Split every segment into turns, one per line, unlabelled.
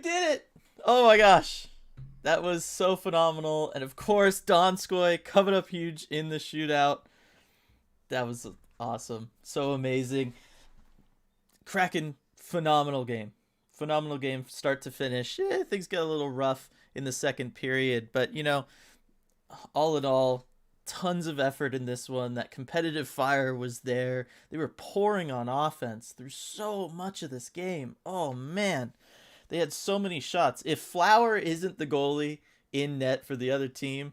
did it. Oh my gosh. That was so phenomenal. And of course, Donskoy coming up huge in the shootout. That was awesome. So amazing. Kraken, phenomenal game. Phenomenal game, start to finish. Things get a little rough in the second period, but all in all, tons of effort in this one. That competitive fire was there. They were pouring on offense through so much of this game. Oh man, they had so many shots. If Flower isn't the goalie in net for the other team,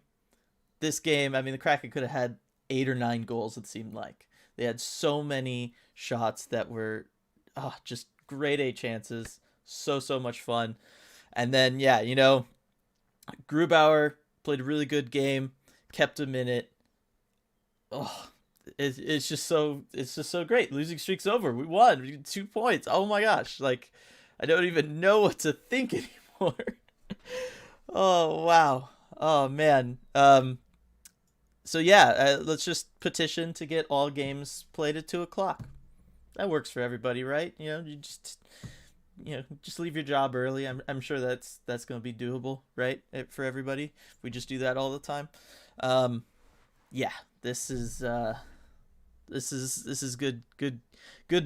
this game, I mean, the Kraken could have had 8 or 9 goals, it seemed like. They had so many shots that were just grade A chances. So much fun. And then, Grubauer played a really good game, kept him in it. Oh, it's just so great. Losing streak's over. We won. We got 2 points. Oh my gosh. Like, I don't even know what to think anymore. Oh, wow. Oh, man. Let's just petition to get all games played at 2:00. That works for everybody, right? You just leave your job early. I'm sure that's going to be doable, right? For everybody. If we just do that all the time. This is good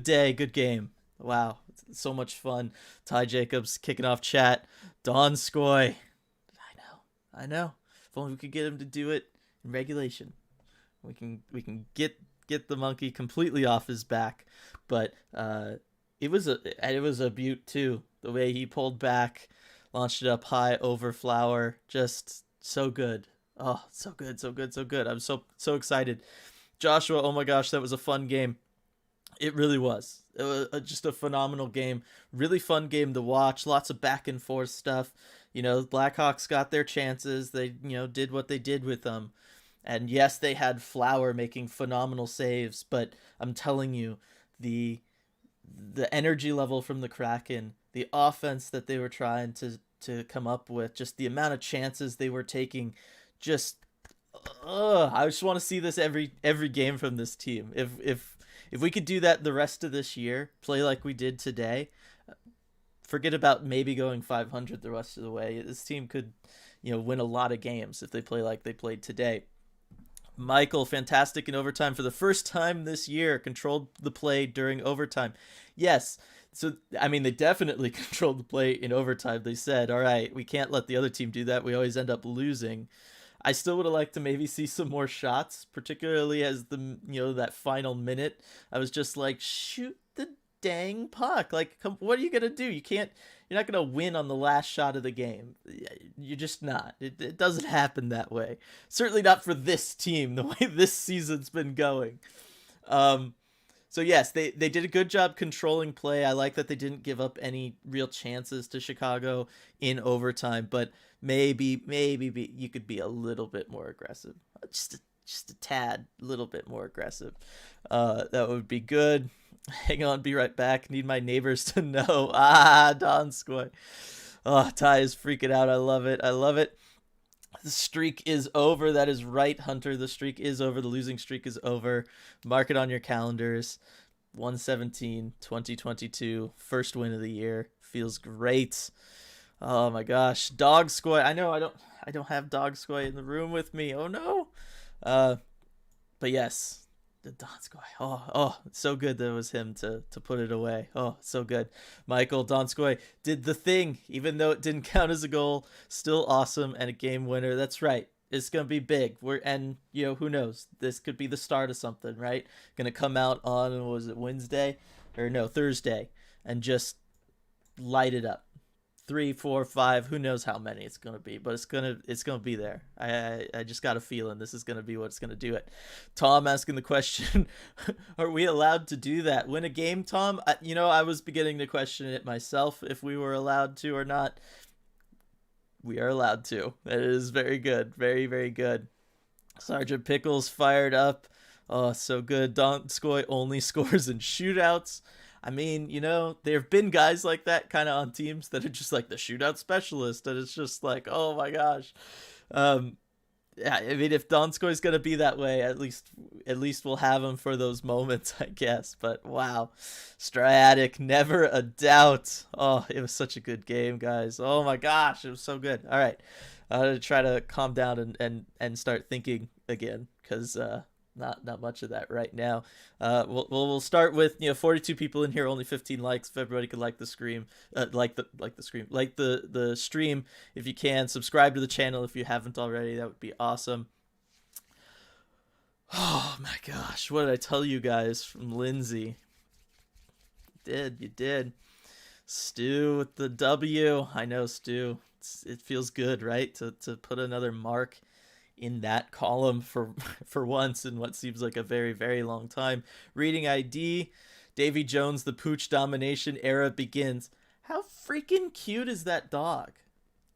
day, good game. Wow, so much fun. Ty Jacobs kicking off chat. Donskoy. I know. If only we could get him to do it in regulation. We can get the monkey completely off his back. But it was a beaut too. The way he pulled back, launched it up high over Flower, just so good. Oh, so good. I'm so excited. Joshua, oh my gosh, that was a fun game. It really was. It was just a phenomenal game. Really fun game to watch. Lots of back and forth stuff. Blackhawks got their chances. They, did what they did with them. And yes, they had Flower making phenomenal saves, but I'm telling you, the energy level from the Kraken, the offense that they were trying to come up with, just the amount of chances they were taking, I just want to see this every game from this team. If we could do that the rest of this year, play like we did today, forget about maybe going 500 the rest of the way. This team could, win a lot of games if they play like they played today. Michael, fantastic in overtime for the first time this year, controlled the play during overtime. Yes. So, I mean, they definitely controlled the play in overtime. They said, all right, we can't let the other team do that. We always end up losing. I still would have liked to maybe see some more shots, particularly as that final minute. I was just like, shoot the dang puck. Like, what are you going to do? You're not going to win on the last shot of the game. You're just not. It doesn't happen that way. Certainly not for this team, the way this season's been going. So yes, they did a good job controlling play. I like that they didn't give up any real chances to Chicago in overtime, but maybe you could be a little bit more aggressive. Just a tad, little bit more aggressive. That would be good. Hang on, be right back. Need my neighbors to know. Donskoy. Oh, Ty is freaking out. I love it. The streak is over. That is right, Hunter. The streak is over. The losing streak is over. Mark it on your calendars. 117, 2022. First win of the year. Feels great. Oh my gosh. Dogskoy. I know I don't have Dogskoy in the room with me. Oh no. But yes. The Donskoy. Oh, it's so good that it was him to put it away. Oh, so good. Michael Donskoy did the thing, even though it didn't count as a goal. Still awesome and a game winner. That's right. It's gonna be big. Who knows? This could be the start of something, right? Gonna come out on Thursday, and just light it up. 3, 4, 5, who knows how many it's gonna be, but it's gonna be there. I just got a feeling this is gonna be what's gonna do it. Tom asking the question, are we allowed to do that? Win a game, Tom? I was beginning to question it myself if we were allowed to or not. We are allowed to. That is very good, very very good. Sergeant Pickles fired up. Oh, so good. Donskoy only scores in shootouts. I mean, there have been guys like that kind of on teams that are just like the shootout specialist, and it's just like, oh my gosh. I mean, if Donskoy's going to be that way, at least at least we'll have him for those moments, I guess. But wow, Stratic, never a doubt. Oh, it was such a good game, guys. Oh my gosh, it was so good. All right, I'm gonna try to calm down and start thinking again, because not much of that right now. We'll start with 42 people in here, only 15 likes. If everybody could like the stream, like the stream if you can. Subscribe to the channel if you haven't already. That would be awesome. Oh my gosh, what did I tell you guys from Lindsay? You did. Stu with the W. I know, Stu. It feels good, right? To put another mark in that column for once in what seems like a very, very long time. Reading ID, Davy Jones, the pooch domination era begins. How freaking cute is that dog?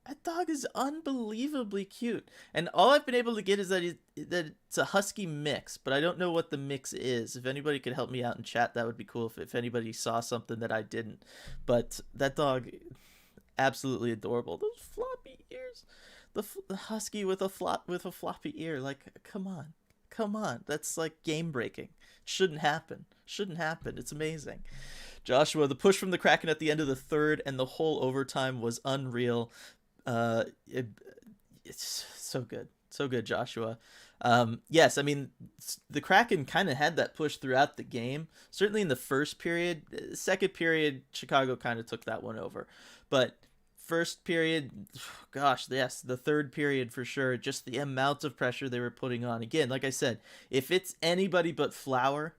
That dog is unbelievably cute. And all I've been able to get is that it's a husky mix, but I don't know what the mix is. If anybody could help me out in chat, that would be cool if anybody saw something that I didn't. But that dog, absolutely adorable. Those floppy ears. The husky with a floppy ear, like, come on, that's like game breaking. Shouldn't happen. It's amazing. Joshua, the push from the Kraken at the end of the third and the whole overtime was unreal. It's so good, Joshua. Yes, I mean, the Kraken kind of had that push throughout the game, certainly in the first period. Second period, Chicago kind of took that one over, but first period, gosh, yes, the third period for sure, just the amount of pressure they were putting on. Again, like I said, if it's anybody but Flower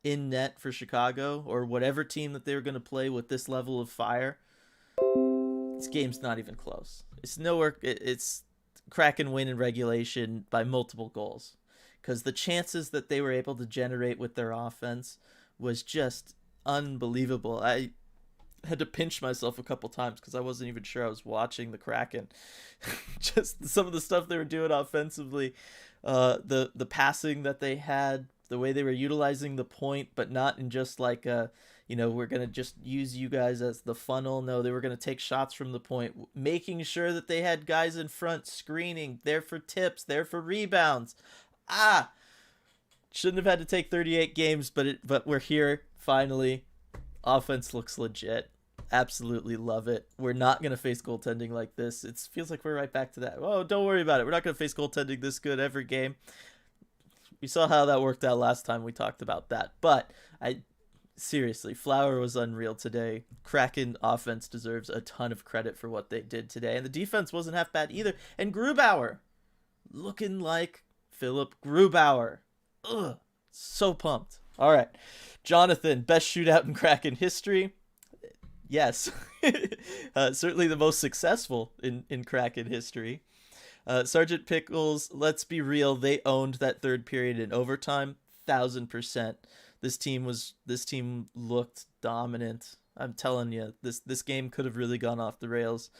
in net for Chicago, or whatever team that they were going to play with this level of fire, this game's not even close. It's nowhere. It's Kraken win in regulation by multiple goals, because the chances that they were able to generate with their offense was just unbelievable. I had to pinch myself a couple times because I wasn't even sure I was watching the Kraken. Just some of the stuff they were doing offensively, the passing that they had, the way they were utilizing the point, but not in just like we're gonna just use you guys as the funnel. No, they were gonna take shots from the point, making sure that they had guys in front screening, there for tips, there for rebounds. Shouldn't have had to take 38 games, but we're here finally. Offense looks legit. Absolutely love it. We're not going to face goaltending like this. It feels like we're right back to that. Oh, don't worry about it. We're not going to face goaltending this good every game. We saw how that worked out last time we talked about that. But seriously, Flower was unreal today. Kraken offense deserves a ton of credit for what they did today. And the defense wasn't half bad either. And Grubauer, looking like Philip Grubauer. Ugh, so pumped. All right. Jonathan, best shootout in Kraken history. Yes. Certainly the most successful in Kraken history. Sergeant Pickles, let's be real, they owned that third period in overtime 1000%. This team looked dominant. I'm telling you, this game could have really gone off the rails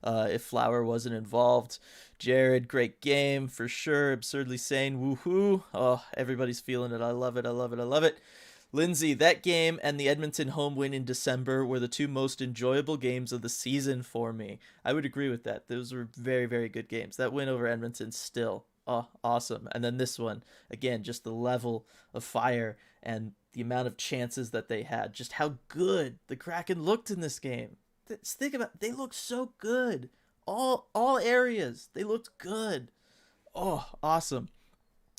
if Flower wasn't involved. Jared, great game for sure. Absurdly sane, woohoo. Oh, everybody's feeling it. I love it. Lindsay, that game and the Edmonton home win in December were the two most enjoyable games of the season for me. I would agree with that. Those were very, very good games. That win over Edmonton still, awesome. And then this one, again, just the level of fire and the amount of chances that they had. Just how good the Kraken looked in this game. Just think about it. They looked so good. All areas, they looked good. Oh, awesome.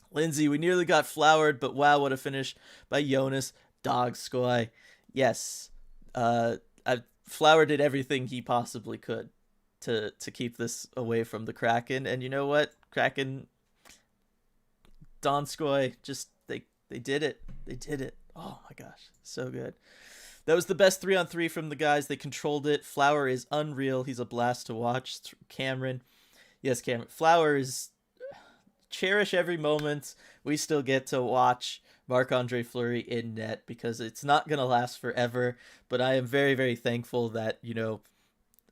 Lindsay, we nearly got flowered, but wow, what a finish by Jonas Dogskoy. Yes, Flower did everything he possibly could to keep this away from the Kraken, and you know what? Kraken, Donskoy, just they did it. They did it. Oh my gosh, so good. That was the best 3-on-3 from the guys. They controlled it. Flower is unreal. He's a blast to watch. Cameron, yes, Cameron. Flower is. Cherish every moment we still get to watch Marc-Andre Fleury in net, because it's not going to last forever, but I am very, very thankful that,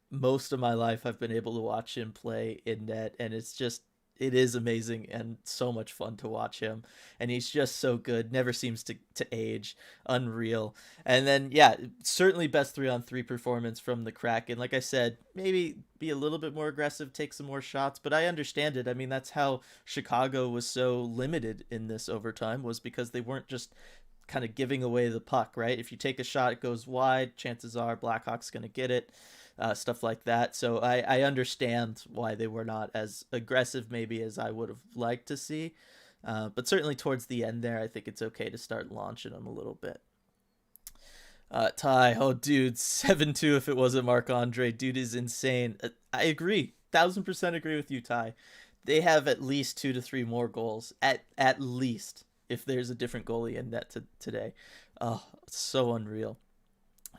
most of my life I've been able to watch him play in net, and it's just it is amazing and so much fun to watch him. And he's just so good. Never seems to age. Unreal. And then, yeah, certainly best 3-on-3 performance from the Kraken. Like I said, maybe be a little bit more aggressive, take some more shots, but I understand it. I mean, that's how Chicago was so limited in this overtime, was because they weren't just kind of giving away the puck, right? If you take a shot, it goes wide, chances are Blackhawks going to get it. Stuff like that. So I understand why they were not as aggressive maybe as I would have liked to see. But certainly towards the end there, I think it's okay to start launching them a little bit. Ty, oh dude, 7-2 if it wasn't Marc-Andre. Dude is insane. I agree. 1000% agree with you, Ty. They have at least 2 to 3 more goals. At least, if there's a different goalie in net today. Oh, so unreal.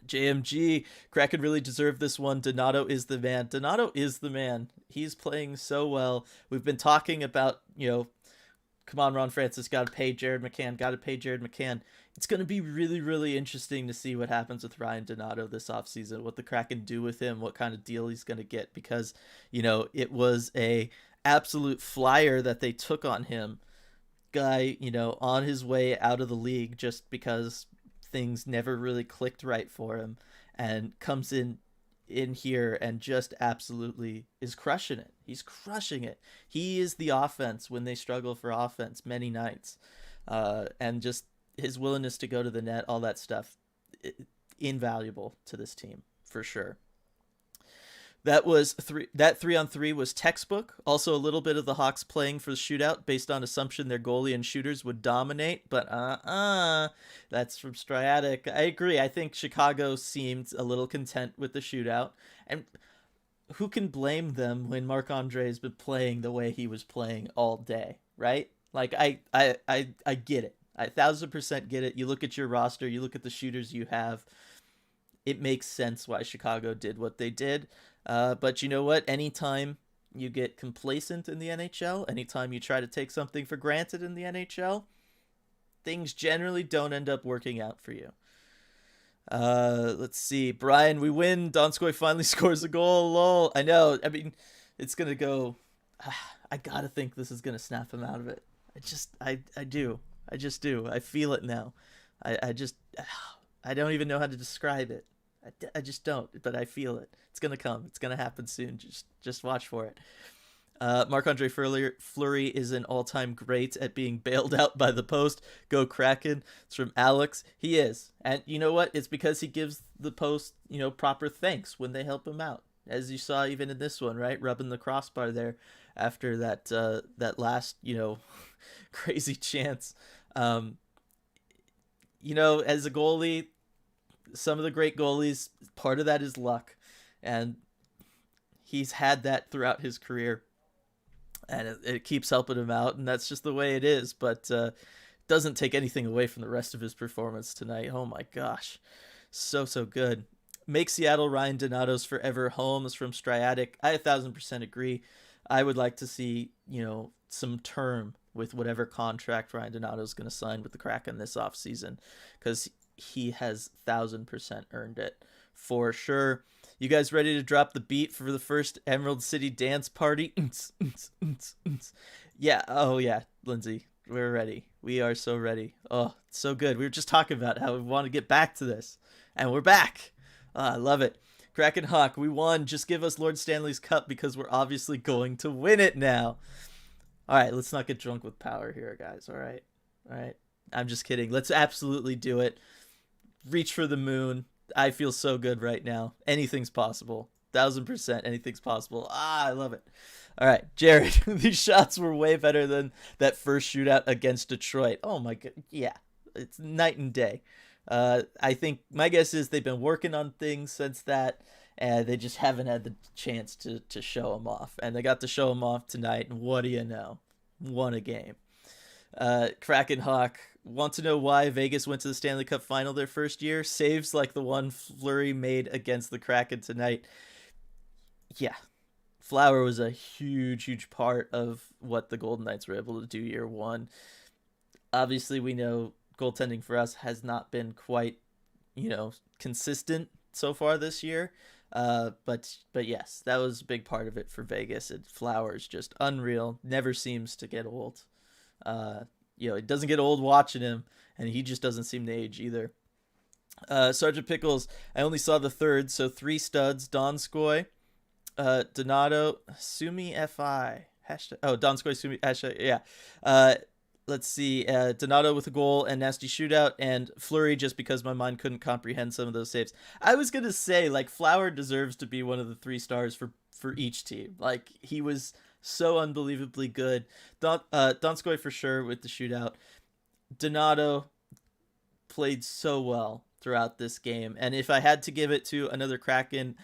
JMG, Kraken really deserved this one. Donato is the man. Donato is the man. He's playing so well. We've been talking about, come on, Ron Francis, got to pay Jared McCann. It's going to be really, really interesting to see what happens with Ryan Donato this offseason, what the Kraken do with him, what kind of deal he's going to get, because, it was a absolute flyer that they took on him. Guy, on his way out of the league just because things never really clicked right for him, and comes in here and just absolutely is crushing it. He's crushing it. He is the offense when they struggle for offense many nights, and just his willingness to go to the net, all that stuff, invaluable to this team for sure. That 3-on-3 was textbook. Also, a little bit of the Hawks playing for the shootout based on assumption their goalie and shooters would dominate, but that's from Striatic. I agree. I think Chicago seemed a little content with the shootout, and who can blame them when Marc-Andre has been playing the way he was playing all day, right? Like I get it. I 1000% get it. You look at your roster, you look at the shooters you have. It makes sense why Chicago did what they did. But you know what? Anytime you get complacent in the NHL, anytime you try to take something for granted in the NHL, things generally don't end up working out for you. Let's see. Brian, we win. Donskoy finally scores a goal. Lol. I know. I mean, it's going to go. I got to think this is going to snap him out of it. I do. I just do. I feel it now. I don't even know how to describe it. I just don't, but I feel it. It's going to come. It's going to happen soon. Just watch for it. Marc-Andre Fleury is an all-time great at being bailed out by the post. Go Kraken. It's from Alex. He is. And you know what? It's because he gives the post, proper thanks when they help him out. As you saw even in this one, right? Rubbing the crossbar there after that last, crazy chance. As a goalie, some of the great goalies, part of that is luck, and he's had that throughout his career, and it keeps helping him out, and that's just the way it is. But doesn't take anything away from the rest of his performance tonight. Oh my gosh, so good. Make Seattle Ryan Donato's forever homes from Striatic. I 1000% agree. I would like to see some term with whatever contract Ryan Donato is going to sign with the Kraken this offseason, because he has 1000% earned it for sure. You guys ready to drop the beat for the first Emerald City dance party? Yeah. Oh yeah, Lindsay, we're ready. We are so ready. Oh, it's so good. We were just talking about how we want to get back to this, and we're back. I love it. Kraken Hawk, we won. Just give us Lord Stanley's Cup because we're obviously going to win it now. All right, let's not get drunk with power here, guys. All right. I'm just kidding. Let's absolutely do it. Reach for the moon. I feel so good right now. Anything's possible. 1000%. Anything's possible. I love it. All right, Jared. These shots were way better than that first shootout against Detroit. Oh my god. Yeah, it's night and day. I think my guess is they've been working on things since that, and they just haven't had the chance to show them off. And they got to show them off tonight. And what do you know? Won a game. Kraken Hawk, want to know why Vegas went to the Stanley Cup final their first year? Saves like the one Fleury made against the Kraken tonight. Yeah. Flower was a huge part of what the Golden Knights were able to do year one. Obviously, we know goaltending for us has not been quite, consistent so far this year. But yes, that was a big part of it for Vegas. And Flowers just unreal. Never seems to get old. Uh, it doesn't get old watching him, and he just doesn't seem to age either. Sergeant Pickles, I only saw the third, so 3 studs: Donskoy, Donato, Sumi Fi. Hashtag, Donskoy, Sumi, hashtag, yeah. Let's see, Donato with a goal and nasty shootout, and Fleury just because my mind couldn't comprehend some of those saves. I was going to say, like, Flower deserves to be one of the 3 stars for each team. Like, he was so unbelievably good. Donskoy for sure with the shootout. Donato played so well throughout this game. And if I had to give it to another Kraken,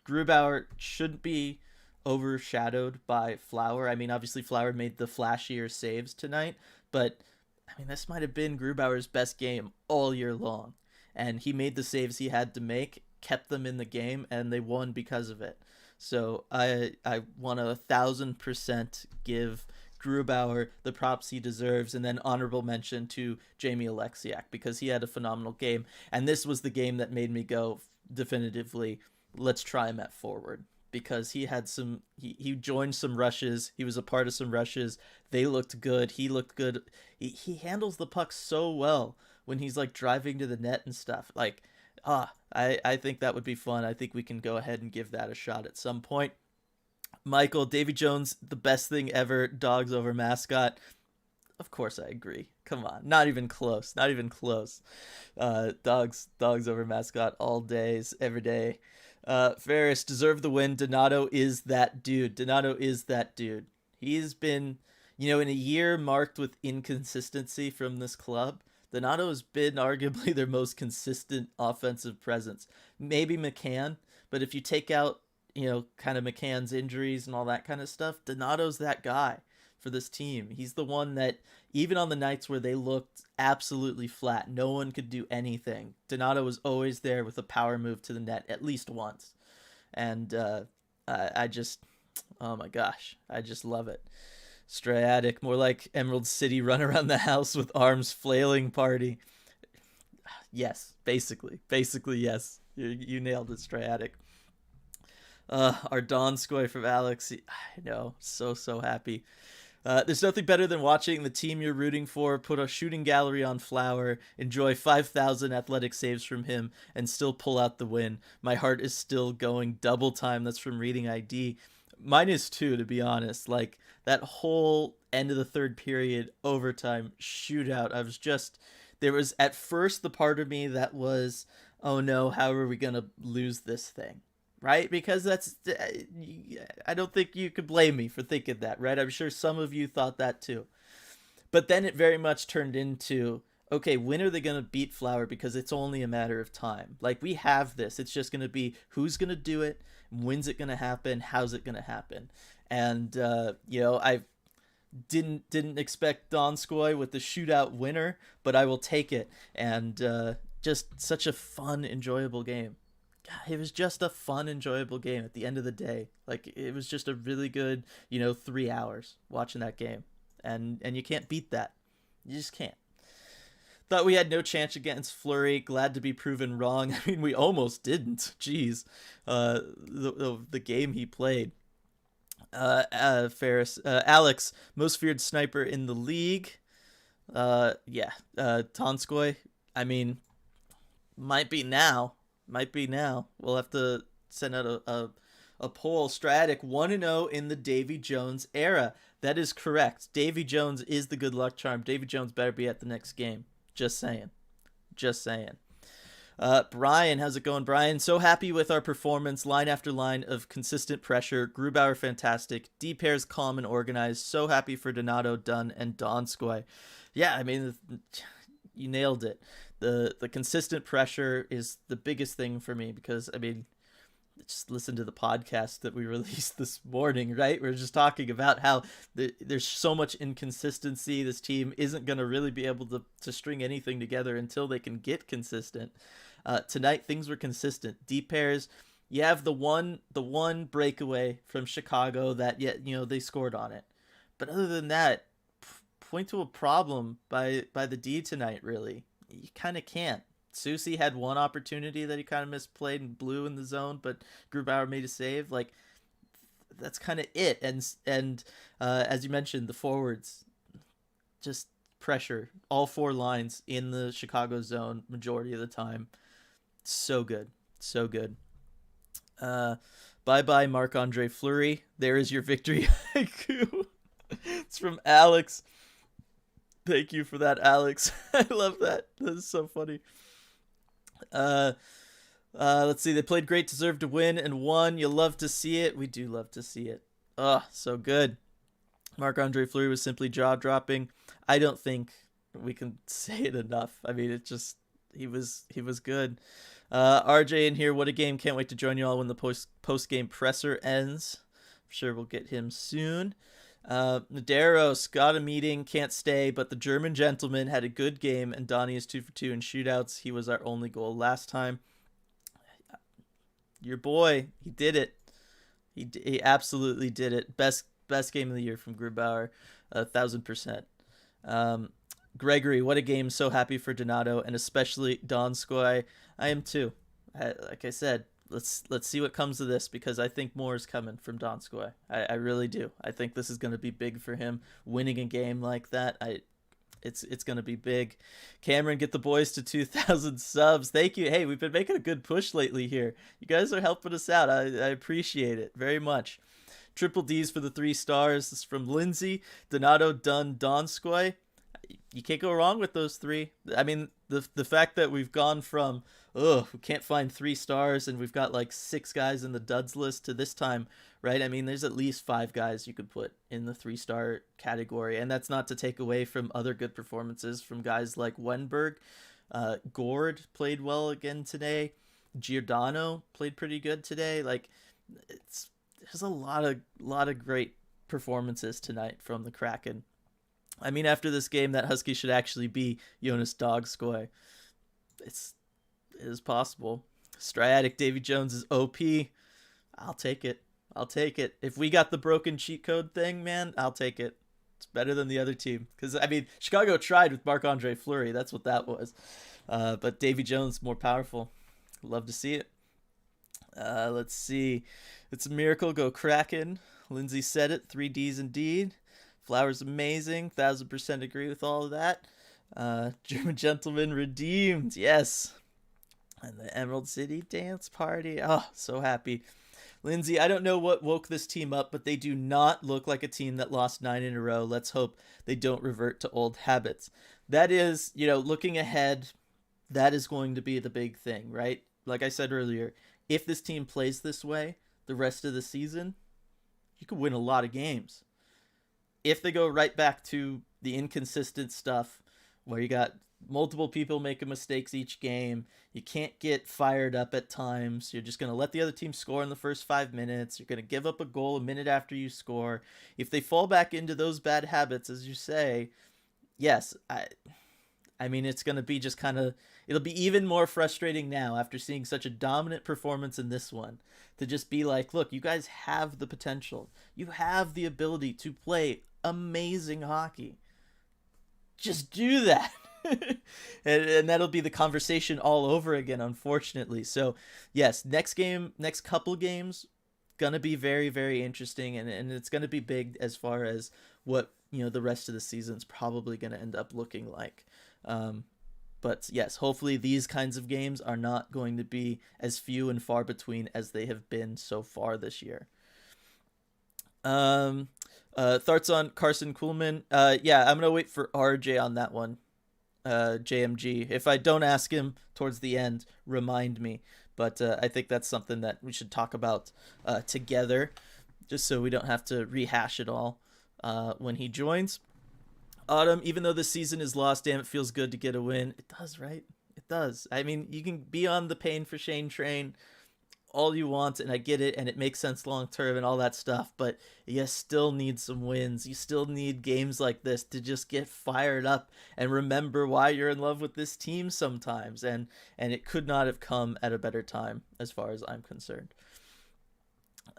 Grubauer shouldn't be overshadowed by Flower. I mean, obviously Flower made the flashier saves tonight, but I mean, this might have been Grubauer's best game all year long. And he made the saves he had to make, kept them in the game, and they won because of it. So I want to 1,000% give Grubauer the props he deserves, and then honorable mention to Jamie Alexiak because he had a phenomenal game. And this was the game that made me go definitively, let's try him at forward, because he had he joined some rushes. He was a part of some rushes. They looked good. He looked good. He handles the puck so well when he's like driving to the net and stuff. Like, I think that would be fun. I think we can go ahead and give that a shot at some point. Michael, Davy Jones, the best thing ever. Dogs over mascot. Of course I agree. Come on. Not even close. Not even close. Dogs over mascot all days, every day. Ferris, deserve the win. Donato is that dude. He's been, in a year marked with inconsistency from this club, Donato has been arguably their most consistent offensive presence. Maybe McCann, but if you take out, kind of McCann's injuries and all that kind of stuff, Donato's that guy for this team. He's the one that, even on the nights where they looked absolutely flat, no one could do anything, Donato was always there with a power move to the net at least once. And I just, oh my gosh, I just love it. Strayatic, more like Emerald City run around the house with arms flailing party. Yes, basically yes. You nailed it, Strayatic. Our Donskoy from Alex. I know, so happy. There's nothing better than watching the team you're rooting for put a shooting gallery on Flower, enjoy 5,000 athletic saves from him, and still pull out the win. My heart is still going double time. That's from Reading ID. Mine is too, to be honest. Like, that whole end of the third period overtime shootout, there was at first the part of me that was, oh no, how are we going to lose this thing? Right? Because I don't think you could blame me for thinking that, right? I'm sure some of you thought that too. But then it very much turned into, okay, when are they going to beat Flower? Because it's only a matter of time. Like, we have this. It's just going to be who's going to do it, when's it going to happen, how's it going to happen. And, I didn't expect Donskoy with the shootout winner, but I will take it. And just such a fun, enjoyable game. God, it was just a fun, enjoyable game at the end of the day. Like, it was just a really good, 3 hours watching that game. And you can't beat that. You just can't. Thought we had no chance against Fleury. Glad to be proven wrong. I mean, we almost didn't. Jeez. The game he played. Ferris. Alex, most feared sniper in the league. Donskoy. I mean, might be now. We'll have to send out a poll. Stratic 1-0 in the Davy Jones era. That is correct. Davy Jones is the good luck charm. Davy Jones better be at the next game. Just saying. Brian, how's it going, Brian? So happy with our performance. Line after line of consistent pressure. Grubauer fantastic. D pairs calm and organized. So happy for Donato, Dunn, and Donskoy. Yeah, I mean, you nailed it. The consistent pressure is the biggest thing for me because, I mean, just listen to the podcast that we released this morning, right? We're just talking about how there's so much inconsistency. This team isn't going to really be able to string anything together until they can get consistent. Tonight, things were consistent. Deep pairs, you have the one breakaway from Chicago that, they scored on it. But other than that, point to a problem by the D tonight, really. You kind of can't. Susie had one opportunity that he kind of misplayed and blew in the zone, but Grubauer made a save. Like, that's kind of it. And as you mentioned, the forwards just pressure all four lines in the Chicago zone majority of the time. So good, so good. Bye bye, Marc-Andre Fleury. There is your victory haiku. It's from Alex. Thank you for that, Alex. I love that. That is so funny. Let's see. They played great, deserved to win, and won. You love to see it. We do love to see it. Oh, so good. Marc-Andre Fleury was simply jaw-dropping. I don't think we can say it enough. I mean, it just he was good. RJ in here. What a game! Can't wait to join you all when the post game presser ends. I'm sure we'll get him soon. Naderos got a meeting, can't stay, but the German gentleman had a good game, and Donnie is 2 for 2 in shootouts. He was our only goal last time. Your boy, he did it. He absolutely did it. Best game of the year from Grubauer, 1,000%. Gregory, what a game! So happy for Donato and especially Donskoy. I am too. Like I said, let's see what comes of this, because I think more is coming from Donskoy. I really do. I think this is going to be big for him. Winning a game like that, it's going to be big. Cameron, get the boys to 2,000 subs. Thank you. Hey, we've been making a good push lately here. You guys are helping us out. I appreciate it very much. Triple D's for the 3 stars. This is from Lindsay. Donato, Dunn, Donskoy. You can't go wrong with those 3. I mean, the fact that we've gone from we can't find 3 stars and we've got like 6 guys in the duds list to this time, right? I mean, there's at least 5 guys you could put in the 3-star category, and that's not to take away from other good performances from guys like Wenberg. Gord played well again today. Giordano played pretty good today. Like, there's a lot of great performances tonight from the Kraken. I mean, after this game, that Husky should actually be Jonas Dogskoy. It is possible. Striatic Davy Jones is OP. I'll take it. If we got the broken cheat code thing, man, I'll take it. It's better than the other team. Because, I mean, Chicago tried with Marc-Andre Fleury. That's what that was. But Davy Jones more powerful. Love to see it. Let's see. It's a miracle. Go Kraken. Lindsay said it. 3 Ds indeed. Flowers amazing. 1,000% agree with all of that. German gentleman redeemed. Yes. And the Emerald City dance party. Oh, so happy. Lindsay, I don't know what woke this team up, but they do not look like a team that lost 9 in a row. Let's hope they don't revert to old habits. That is, looking ahead, that is going to be the big thing, right? Like I said earlier, if this team plays this way the rest of the season, you could win a lot of games. If they go right back to the inconsistent stuff where you got multiple people making mistakes each game, you can't get fired up at times, you're just going to let the other team score in the first 5 minutes, you're going to give up a goal a minute after you score. If they fall back into those bad habits, as you say, yes, I mean, it's going to be just kind of, it'll be even more frustrating now after seeing such a dominant performance in this one to just be like, look, you guys have the potential. You have the ability to play amazing hockey. Just do that. and that'll be the conversation all over again, unfortunately. So, yes, next couple games, gonna be very, very interesting, and it's gonna be big as far as what, the rest of the season's probably gonna end up looking like. But yes, hopefully these kinds of games are not going to be as few and far between as they have been so far this year. Thoughts on Carson Kuhlman? Yeah, I'm gonna wait for RJ on that one. JMG. If I don't ask him towards the end, remind me. But I think that's something that we should talk about together, just so we don't have to rehash it all when he joins. Autumn, even though the season is lost, damn, it feels good to get a win. It does, right? It does. I mean, you can be on the pain for Shane train all you want, and I get it, and it makes sense long term and all that stuff, but you still need some wins. You still need games like this to just get fired up and remember why you're in love with this team sometimes, and it could not have come at a better time as far as I'm concerned.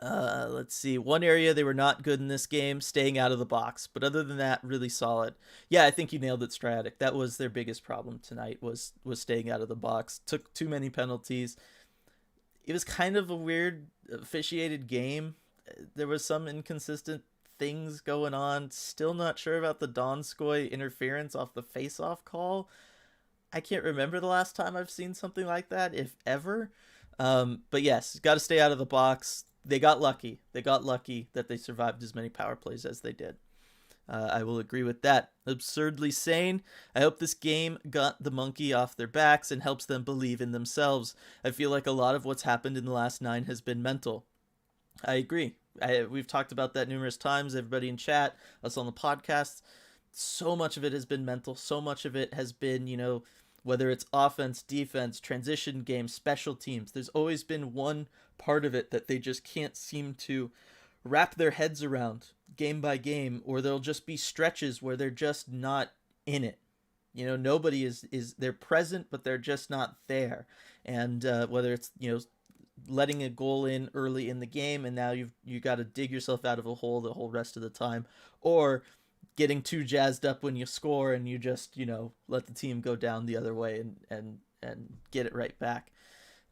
Let's see. One area they were not good in this game, staying out of the box. But other than that, really solid. Yeah, I think you nailed it, Stratic. That was their biggest problem tonight was staying out of the box. Took too many penalties. It was kind of a weird officiated game. There was some inconsistent things going on. Still not sure about the Donskoy interference off the face-off call. I can't remember the last time I've seen something like that, if ever. But yes, got to stay out of the box. They got lucky. They got lucky that they survived as many power plays as they did. I will agree with that. Absurdly sane. I hope this game got the monkey off their backs and helps them believe in themselves. I feel like a lot of what's happened in the last 9 has been mental. I agree. We've talked about that numerous times. Everybody in chat, us on the podcast. So much of it has been mental. So much of it has been, whether it's offense, defense, transition games, special teams. There's always been one part of it that they just can't seem to wrap their heads around game by game, or there'll just be stretches where they're just not in it. Nobody is they're present, but they're just not there. And whether it's, letting a goal in early in the game and now you got to dig yourself out of a hole the whole rest of the time, or getting too jazzed up when you score and you just, let the team go down the other way and get it right back.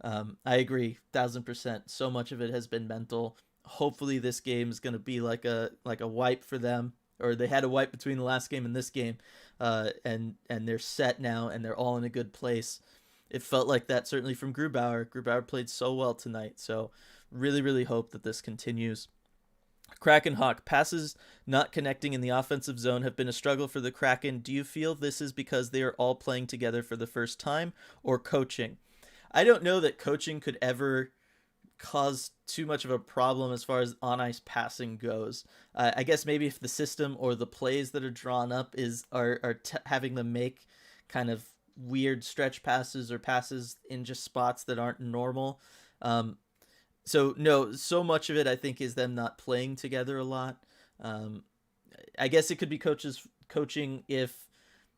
I agree 1,000%. So much of it has been mental. Hopefully this game is going to be like a wipe for them, or they had a wipe between the last game and this game, and they're set now and they're all in a good place. It felt like that certainly from Grubauer. Grubauer played so well tonight, so really, really hope that this continues. Kraken Hawk, passes not connecting in the offensive zone have been a struggle for the Kraken. Do you feel this is because they are all playing together for the first time, or coaching? I don't know that coaching could ever cause too much of a problem as far as on-ice passing goes. I guess maybe if the system or the plays that are drawn up are having them make kind of weird stretch passes or passes in just spots that aren't normal. So no, so much of it I think is them not playing together a lot. I guess it could be coaching if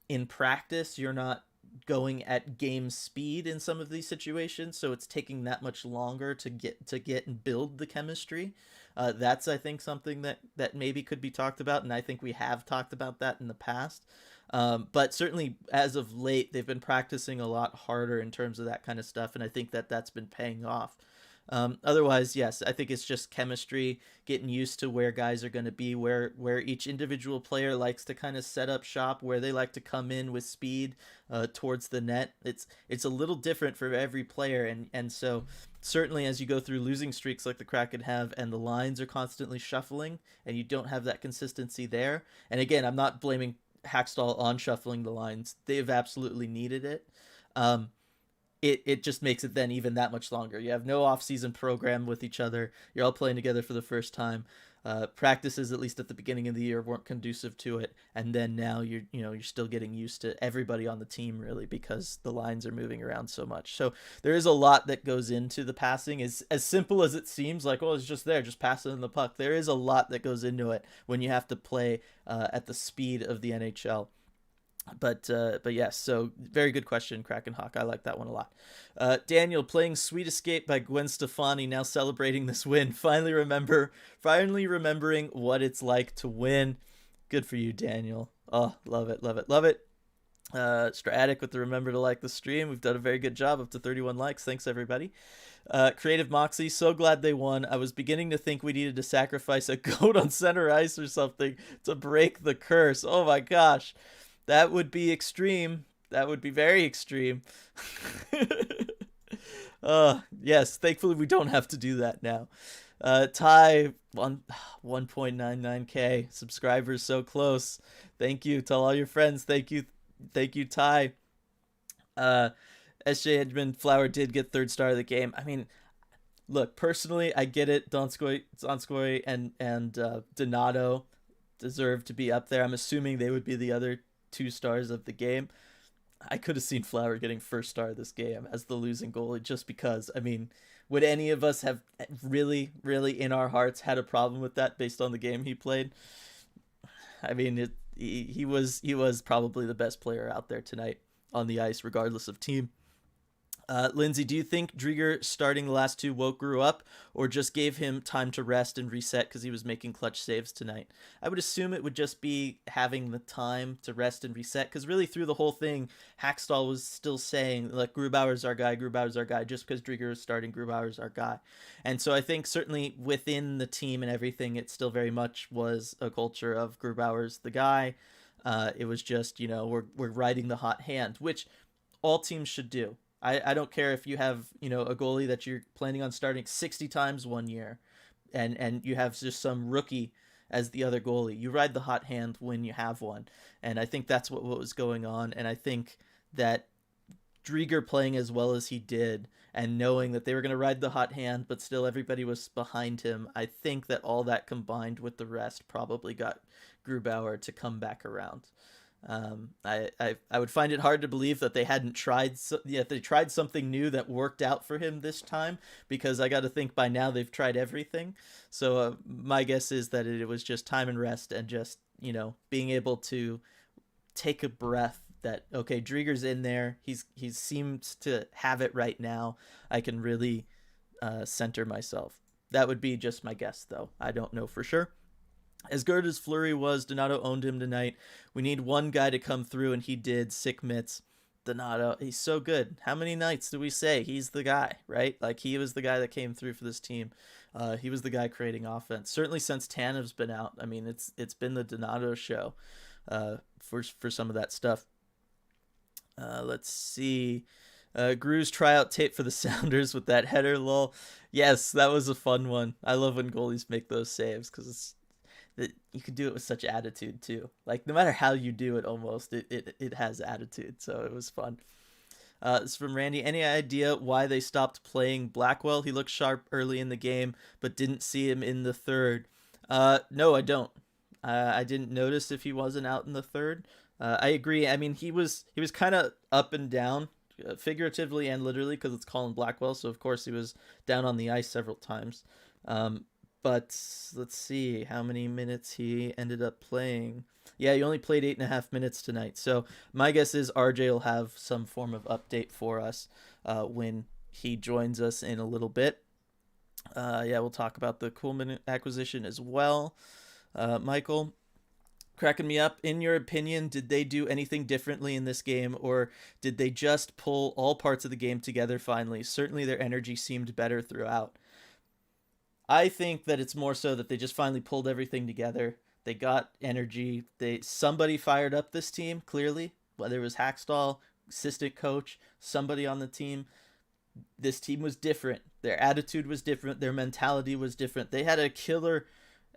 in practice you're not going at game speed in some of these situations, so it's taking that much longer to get and build the chemistry. That's, I think, something that maybe could be talked about, and I think we have talked about that in the past. But certainly as of late, they've been practicing a lot harder in terms of that kind of stuff, and I think that's been paying off. Otherwise, yes, I think it's just chemistry, getting used to where guys are going to be, where each individual player likes to kind of set up shop, where they like to come in with speed towards the net. It's a little different for every player, and so certainly as you go through losing streaks like the Kraken have, and the lines are constantly shuffling, and you don't have that consistency there. And again, I'm not blaming Hackstall on shuffling the lines. They've absolutely needed it. It just makes it then even that much longer. You have no off-season program with each other. You're all playing together for the first time. Practices, at least at the beginning of the year, weren't conducive to it, and then now you're still getting used to everybody on the team, really, because the lines are moving around so much. So there is a lot that goes into the passing. As simple as it seems, like, it's just there, just passing the puck. There is a lot that goes into it when you have to play at the speed of the NHL. But yes, so very good question, Kraken Hawk. I like that one a lot. Daniel, playing Sweet Escape by Gwen Stefani, now celebrating this win. Finally remembering what it's like to win. Good for you, Daniel. Oh, love it. Stratic with the remember to like the stream. We've done a very good job, up to 31 likes. Thanks, everybody. Creative Moxie, so glad they won. I was beginning to think we needed to sacrifice a goat on center ice or something to break the curse. Oh my gosh. That would be extreme. That would be very extreme. Yes, thankfully we don't have to do that now. Ty, 1.99k subscribers, so close. Thank you. Tell all your friends. Thank you, Ty. SJ Edmund Flower did get third star of the game. I mean, look, personally, I get it. Donskoy and Donato deserve to be up there. I'm assuming they would be the other 2 stars of the game. I could have seen Flower getting first star of this game as the losing goalie, just because, I mean, would any of us have really, really in our hearts had a problem with that based on the game he played? I mean, he was probably the best player out there tonight on the ice, regardless of team. Lindsay, do you think Drieger starting the last two woke Grew up, or just gave him time to rest and reset because he was making clutch saves tonight? I would assume it would just be having the time to rest and reset, because really through the whole thing, Hackstall was still saying, like, Grubauer's our guy, Grubauer's our guy, just because Drieger is starting, Grubauer's our guy. And so I think certainly within the team and everything, it still very much was a culture of Grubauer's the guy. It was just, we're riding the hot hand, which all teams should do. I don't care if you have, a goalie that you're planning on starting 60 times one year, and you have just some rookie as the other goalie. You ride the hot hand when you have one. And I think that's what was going on. And I think that Drieger playing as well as he did and knowing that they were going to ride the hot hand, but still everybody was behind him, I think that all that combined with the rest probably got Grubauer to come back around. I would find it hard to believe that they hadn't tried they tried something new that worked out for him this time, because I got to think by now they've tried everything. So my guess is that it was just time and rest, and just being able to take a breath. That okay, Drieger's in there. He seems to have it right now. I can really center myself. That would be just my guess, though. I don't know for sure. As good as Fleury was, Donato owned him tonight. We need one guy to come through, and he did. Sick mitts. Donato, he's so good. How many nights do we say he's the guy, right? Like, he was the guy that came through for this team. He was the guy creating offense. Certainly since Tanev's been out. I mean, it's been the Donato show for some of that stuff. Let's see. Gru's tryout tape for the Sounders with that header, lol. Yes, that was a fun one. I love when goalies make those saves, because that you could do it with such attitude too. Like, no matter how you do it, almost it has attitude. So it was fun. This is from Randy. Any idea why they stopped playing Blackwell? He looked sharp early in the game, but didn't see him in the third. No, I don't. I didn't notice if he wasn't out in the third. I agree. I mean, he was kind of up and down, figuratively and literally, because it's Colin Blackwell. So of course he was down on the ice several times. But let's see how many minutes he ended up playing. Yeah, he only played 8.5 minutes tonight. So my guess is RJ will have some form of update for us when he joins us in a little bit. Yeah, we'll talk about the Kuhlman acquisition as well. Michael, cracking me up. In your opinion, did they do anything differently in this game, or did they just pull all parts of the game together finally? Certainly their energy seemed better throughout. I think that it's more so that they just finally pulled everything together. They got energy. Somebody fired up this team, clearly, whether it was Hackstall, assistant coach, somebody on the team. This team was different. Their attitude was different. Their mentality was different. They had a killer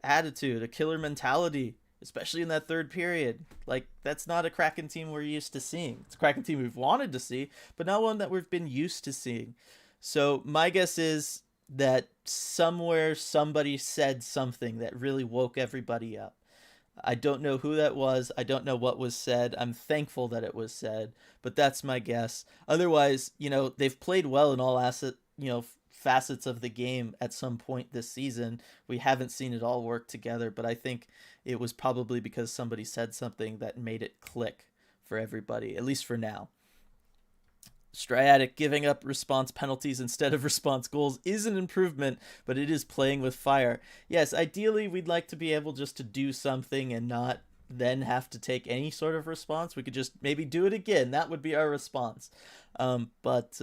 attitude, a killer mentality, especially in that third period. Like, that's not a Kraken team we're used to seeing. It's a Kraken team we've wanted to see, but not one that we've been used to seeing. So my guess is that somewhere somebody said something that really woke everybody up. I don't know who that was. I don't know what was said. I'm thankful that it was said, but that's my guess. Otherwise, they've played well in all facets of the game at some point this season. We haven't seen it all work together, but I think it was probably because somebody said something that made it click for everybody, at least for now. Striatic giving up response penalties instead of response goals is an improvement, but it is playing with fire. Yes, ideally we'd like to be able just to do something and not then have to take any sort of response. We could just maybe do it again. That would be our response. But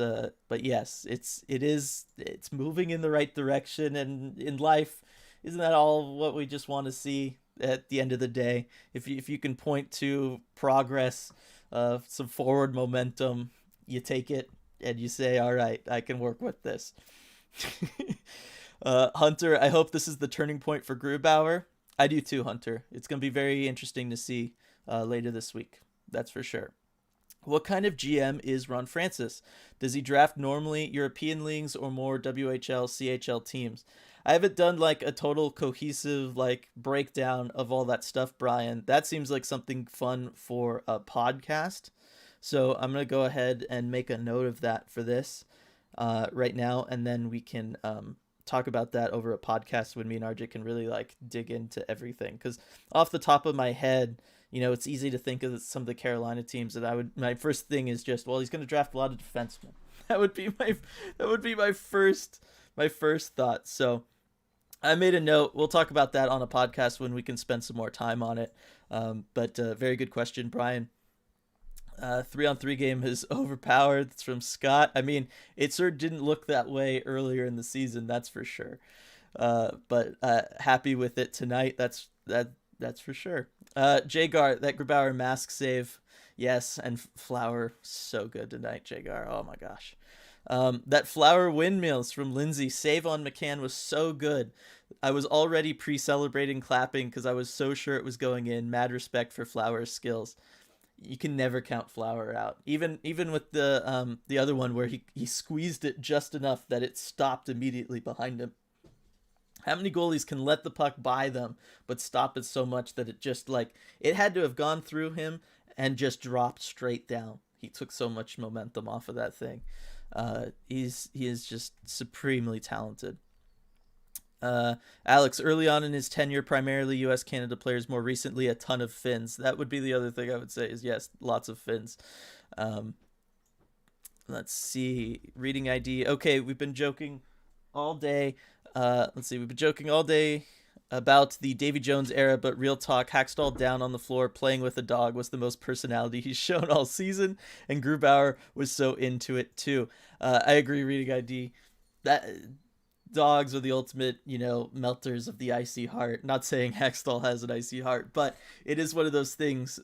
yes, it's moving in the right direction, and in life, isn't that all what we just want to see at the end of the day? If you can point to progress, some forward momentum, you take it and you say, all right, I can work with this. Hunter, I hope this is the turning point for Grubauer. I do too, Hunter. It's going to be very interesting to see later this week. That's for sure. What kind of GM is Ron Francis? Does he draft normally European leagues or more WHL, CHL teams? I haven't done like a total cohesive breakdown of all that stuff, Brian. That seems like something fun for a podcast. So I'm going to go ahead and make a note of that for this right now, and then we can talk about that over a podcast when me and RJ can really dig into everything. Because off the top of my head, it's easy to think of some of the Carolina teams my first thing is just, well, he's going to draft a lot of defensemen. That would be my first thought. So I made a note. We'll talk about that on a podcast when we can spend some more time on it. But very good question, Brian. 3-on-3 game is overpowered. It's from Scott. I mean, it sure didn't look that way earlier in the season, that's for sure. But happy with it tonight. That's for sure. Jagar, that Grubauer mask save, yes, and Flower, so good tonight, Jagar. Oh my gosh. That Flower windmills from Lindsay save on McCann was so good. I was already pre-celebrating, clapping because I was so sure it was going in. Mad respect for Flower's skills. You can never count Flower out. Even with the other one where he squeezed it just enough that it stopped immediately behind him. How many goalies can let the puck by them but stop it so much that it just it had to have gone through him and just dropped straight down. He took so much momentum off of that thing. He is just supremely talented. Alex, early on in his tenure, primarily U.S. Canada players, more recently a ton of Finns. That would be the other thing I would say is, yes, lots of Finns. Let's see. Reading ID. Okay, we've been joking all day. We've been joking all day about the Davy Jones era, but real talk, Hackstall down on the floor playing with a dog was the most personality he's shown all season, and Grubauer was so into it too. I agree, Reading ID. That dogs are the ultimate, melters of the icy heart. Not saying Hackstall has an icy heart, but it is one of those things,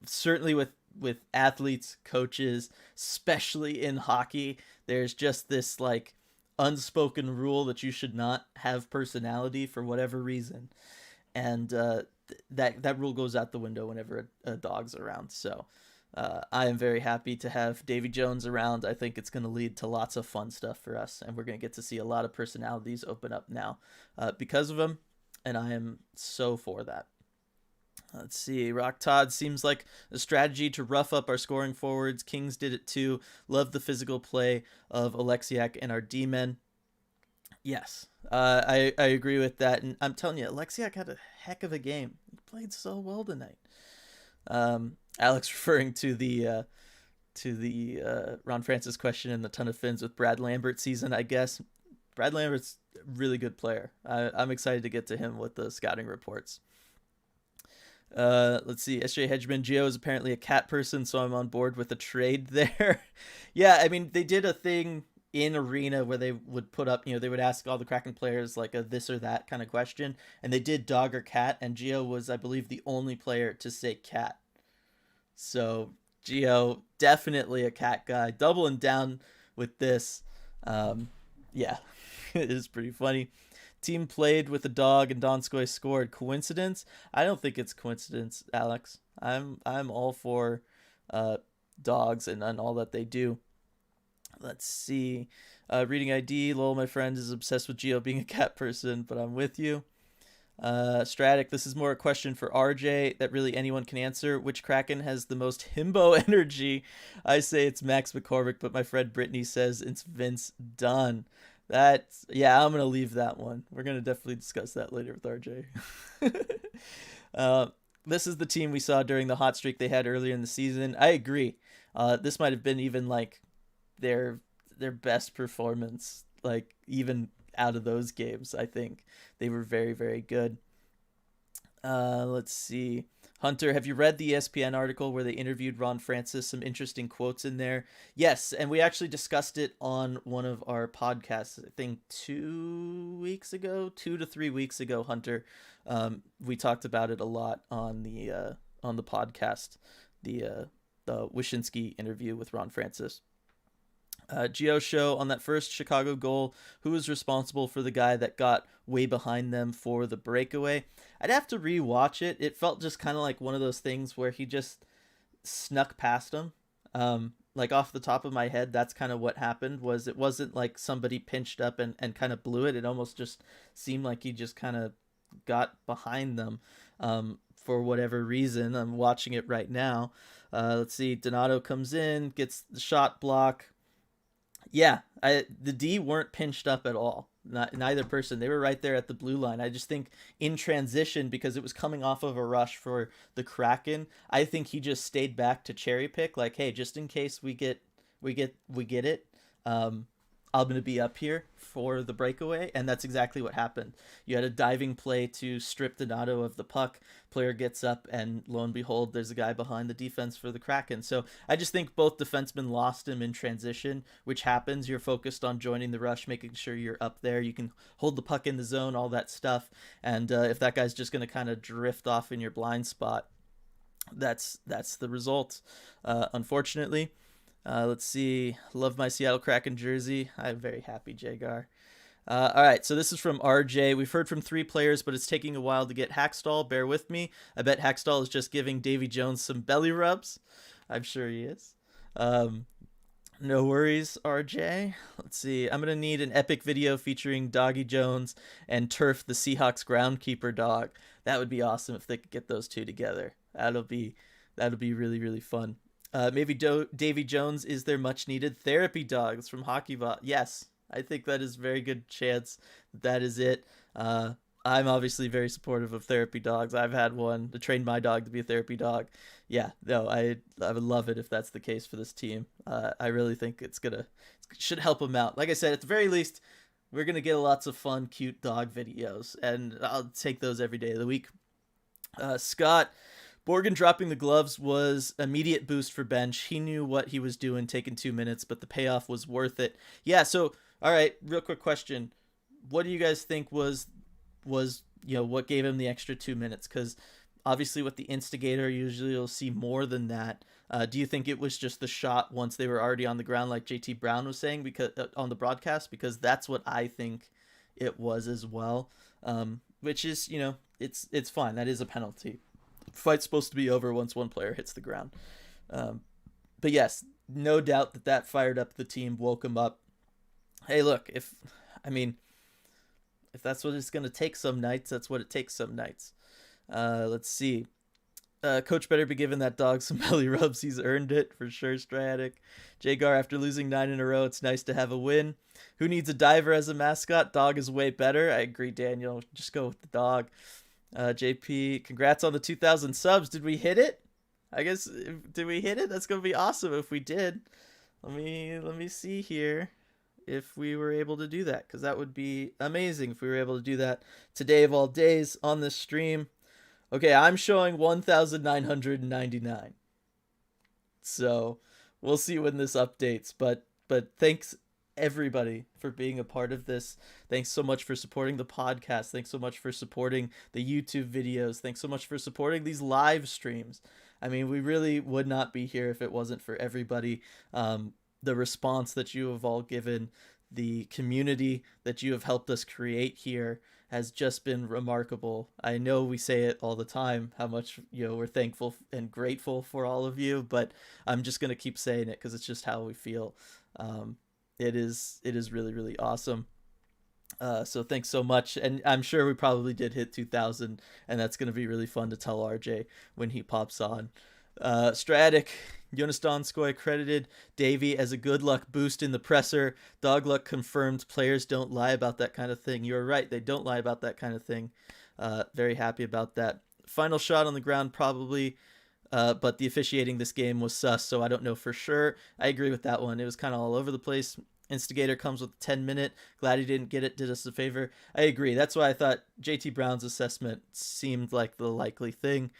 certainly with athletes, coaches, especially in hockey, there's just this unspoken rule that you should not have personality for whatever reason, and that rule goes out the window whenever a dog's around. So I am very happy to have Davy Jones around. I think it's going to lead to lots of fun stuff for us, and we're going to get to see a lot of personalities open up now because of him, and I am so for that. Let's see. Rock Todd, seems like a strategy to rough up our scoring forwards. Kings did it too. Love the physical play of Alexiak and our D-men. Yes, I agree with that. And I'm telling you, Alexiak had a heck of a game. He played so well tonight. Alex referring to the Ron Francis question and the ton of Finns with Brad Lambert season, I guess. Brad Lambert's a really good player. I'm excited to get to him with the scouting reports. Let's see. SJ Hedgeman, Gio is apparently a cat person, so I'm on board with a trade there. Yeah, I mean, they did a thing in Arena where they would put up, they would ask all the Kraken players a this or that kind of question, and they did dog or cat, and Gio was, I believe, the only player to say cat. So Gio, definitely a cat guy. Doubling down with this. Yeah, it is pretty funny. Team played with a dog and Donskoy scored. Coincidence? I don't think it's coincidence, Alex. I'm all for dogs and all that they do. Let's see. Reading ID. Lol, my friend is obsessed with Gio being a cat person, but I'm with you. Stratic, this is more a question for RJ that really anyone can answer. Which Kraken has the most himbo energy? I say it's Max McCormick, but my friend Brittany says it's Vince Dunn. I'm going to leave that one. We're going to definitely discuss that later with RJ. This is the team we saw during the hot streak they had earlier in the season. I agree. This might have been even their best performance, even out of those games. I think they were very, very good. Let's see. Hunter, have you read the ESPN article where they interviewed Ron Francis? Some interesting quotes in there. Yes, and we actually discussed it on one of our podcasts, I think 2 to 3 weeks ago, Hunter. We talked about it a lot on the podcast, the Wyshynski interview with Ron Francis. Gio show on that first Chicago goal, who was responsible for the guy that got way behind them for the breakaway? I'd have to rewatch it. It felt just kind of like one of those things where he just snuck past him. Off the top of my head, that's kind of what happened. It wasn't like somebody pinched up and kind of blew it. It almost just seemed like he just kind of got behind them for whatever reason. I'm watching it right now. Let's see. Donato comes in, gets the shot block. Yeah, the D weren't pinched up at all. neither person. They were right there at the blue line. I just think in transition, because it was coming off of a rush for the Kraken, I think he just stayed back to cherry pick. Like, hey, just in case we get it. I'm going to be up here for the breakaway, and that's exactly what happened. You had a diving play to strip Donato of the puck. Player gets up, and lo and behold, there's a guy behind the defense for the Kraken. So I just think both defensemen lost him in transition, which happens. You're focused on joining the rush, making sure you're up there. You can hold the puck in the zone, all that stuff. And if that guy's just going to kind of drift off in your blind spot, that's the result, unfortunately. Let's see. Love my Seattle Kraken jersey. I'm very happy, Jagar. All right, so this is from RJ. We've heard from 3 players, but it's taking a while to get Hackstall. Bear with me. I bet Hackstall is just giving Davy Jones some belly rubs. I'm sure he is. No worries, RJ. Let's see. I'm going to need an epic video featuring Doggy Jones and Turf, the Seahawks groundkeeper dog. That would be awesome if they could get those two together. That'll be really, really fun. Maybe Davy Jones is their much needed therapy dog. That's from HockeyBot. Yes, I think that is a very good chance that is it. I'm obviously very supportive of therapy dogs. I've had one to train my dog to be a therapy dog. Yeah, no, I would love it if that's the case for this team. I really think it should help them out. Like I said, at the very least, we're gonna get lots of fun, cute dog videos, and I'll take those every day of the week. Scott. Borgen dropping the gloves was immediate boost for bench. He knew what he was doing, taking 2 minutes, but the payoff was worth it. Yeah, so, all right, real quick question. What do you guys think was what gave him the extra 2 minutes? Because obviously with the instigator, usually you'll see more than that. Do you think it was just the shot once they were already on the ground, like JT Brown was saying because on the broadcast? Because that's what I think it was as well, which is, it's fine. That is a penalty. Fight's supposed to be over once one player hits the ground. But yes, no doubt that fired up the team, woke them up. Hey, look, if that's what it's going to take some nights, that's what it takes some nights. Let's see. Coach better be giving that dog some belly rubs. He's earned it for sure, Stratic. Jagar, after losing 9 in a row, it's nice to have a win. Who needs a diver as a mascot? Dog is way better. I agree, Daniel. Just go with the dog. JP, congrats on the 2,000 subs. Did we hit it? I guess, did we hit it? That's going to be awesome if we did. Let me see here if we were able to do that, because that would be amazing if we were able to do that today of all days on this stream. Okay, I'm showing 1,999. So we'll see when this updates, but thanks everybody for being a part of this. Thanks so much for supporting the podcast. Thanks so much for supporting the YouTube videos. Thanks so much for supporting these live streams. I mean, we really would not be here if it wasn't for everybody. The response that you have all given, the community that you have helped us create here has just been remarkable. I know we say it all the time, how much we're thankful and grateful for all of you, but I'm just going to keep saying it because it's just how we feel. It is really, really awesome. So thanks so much. And I'm sure we probably did hit 2,000, and that's going to be really fun to tell RJ when he pops on. Stratic, Jonas Donskoy credited Davey as a good luck boost in the presser. Dog luck confirmed. Players don't lie about that kind of thing. You're right. They don't lie about that kind of thing. Very happy about that. Final shot on the ground, probably. But the officiating this game was sus, so I don't know for sure. I agree with that one. It was kind of all over the place. Instigator comes with 10-minute. Glad he didn't get it. Did us a favor. I agree. That's why I thought JT Brown's assessment seemed like the likely thing.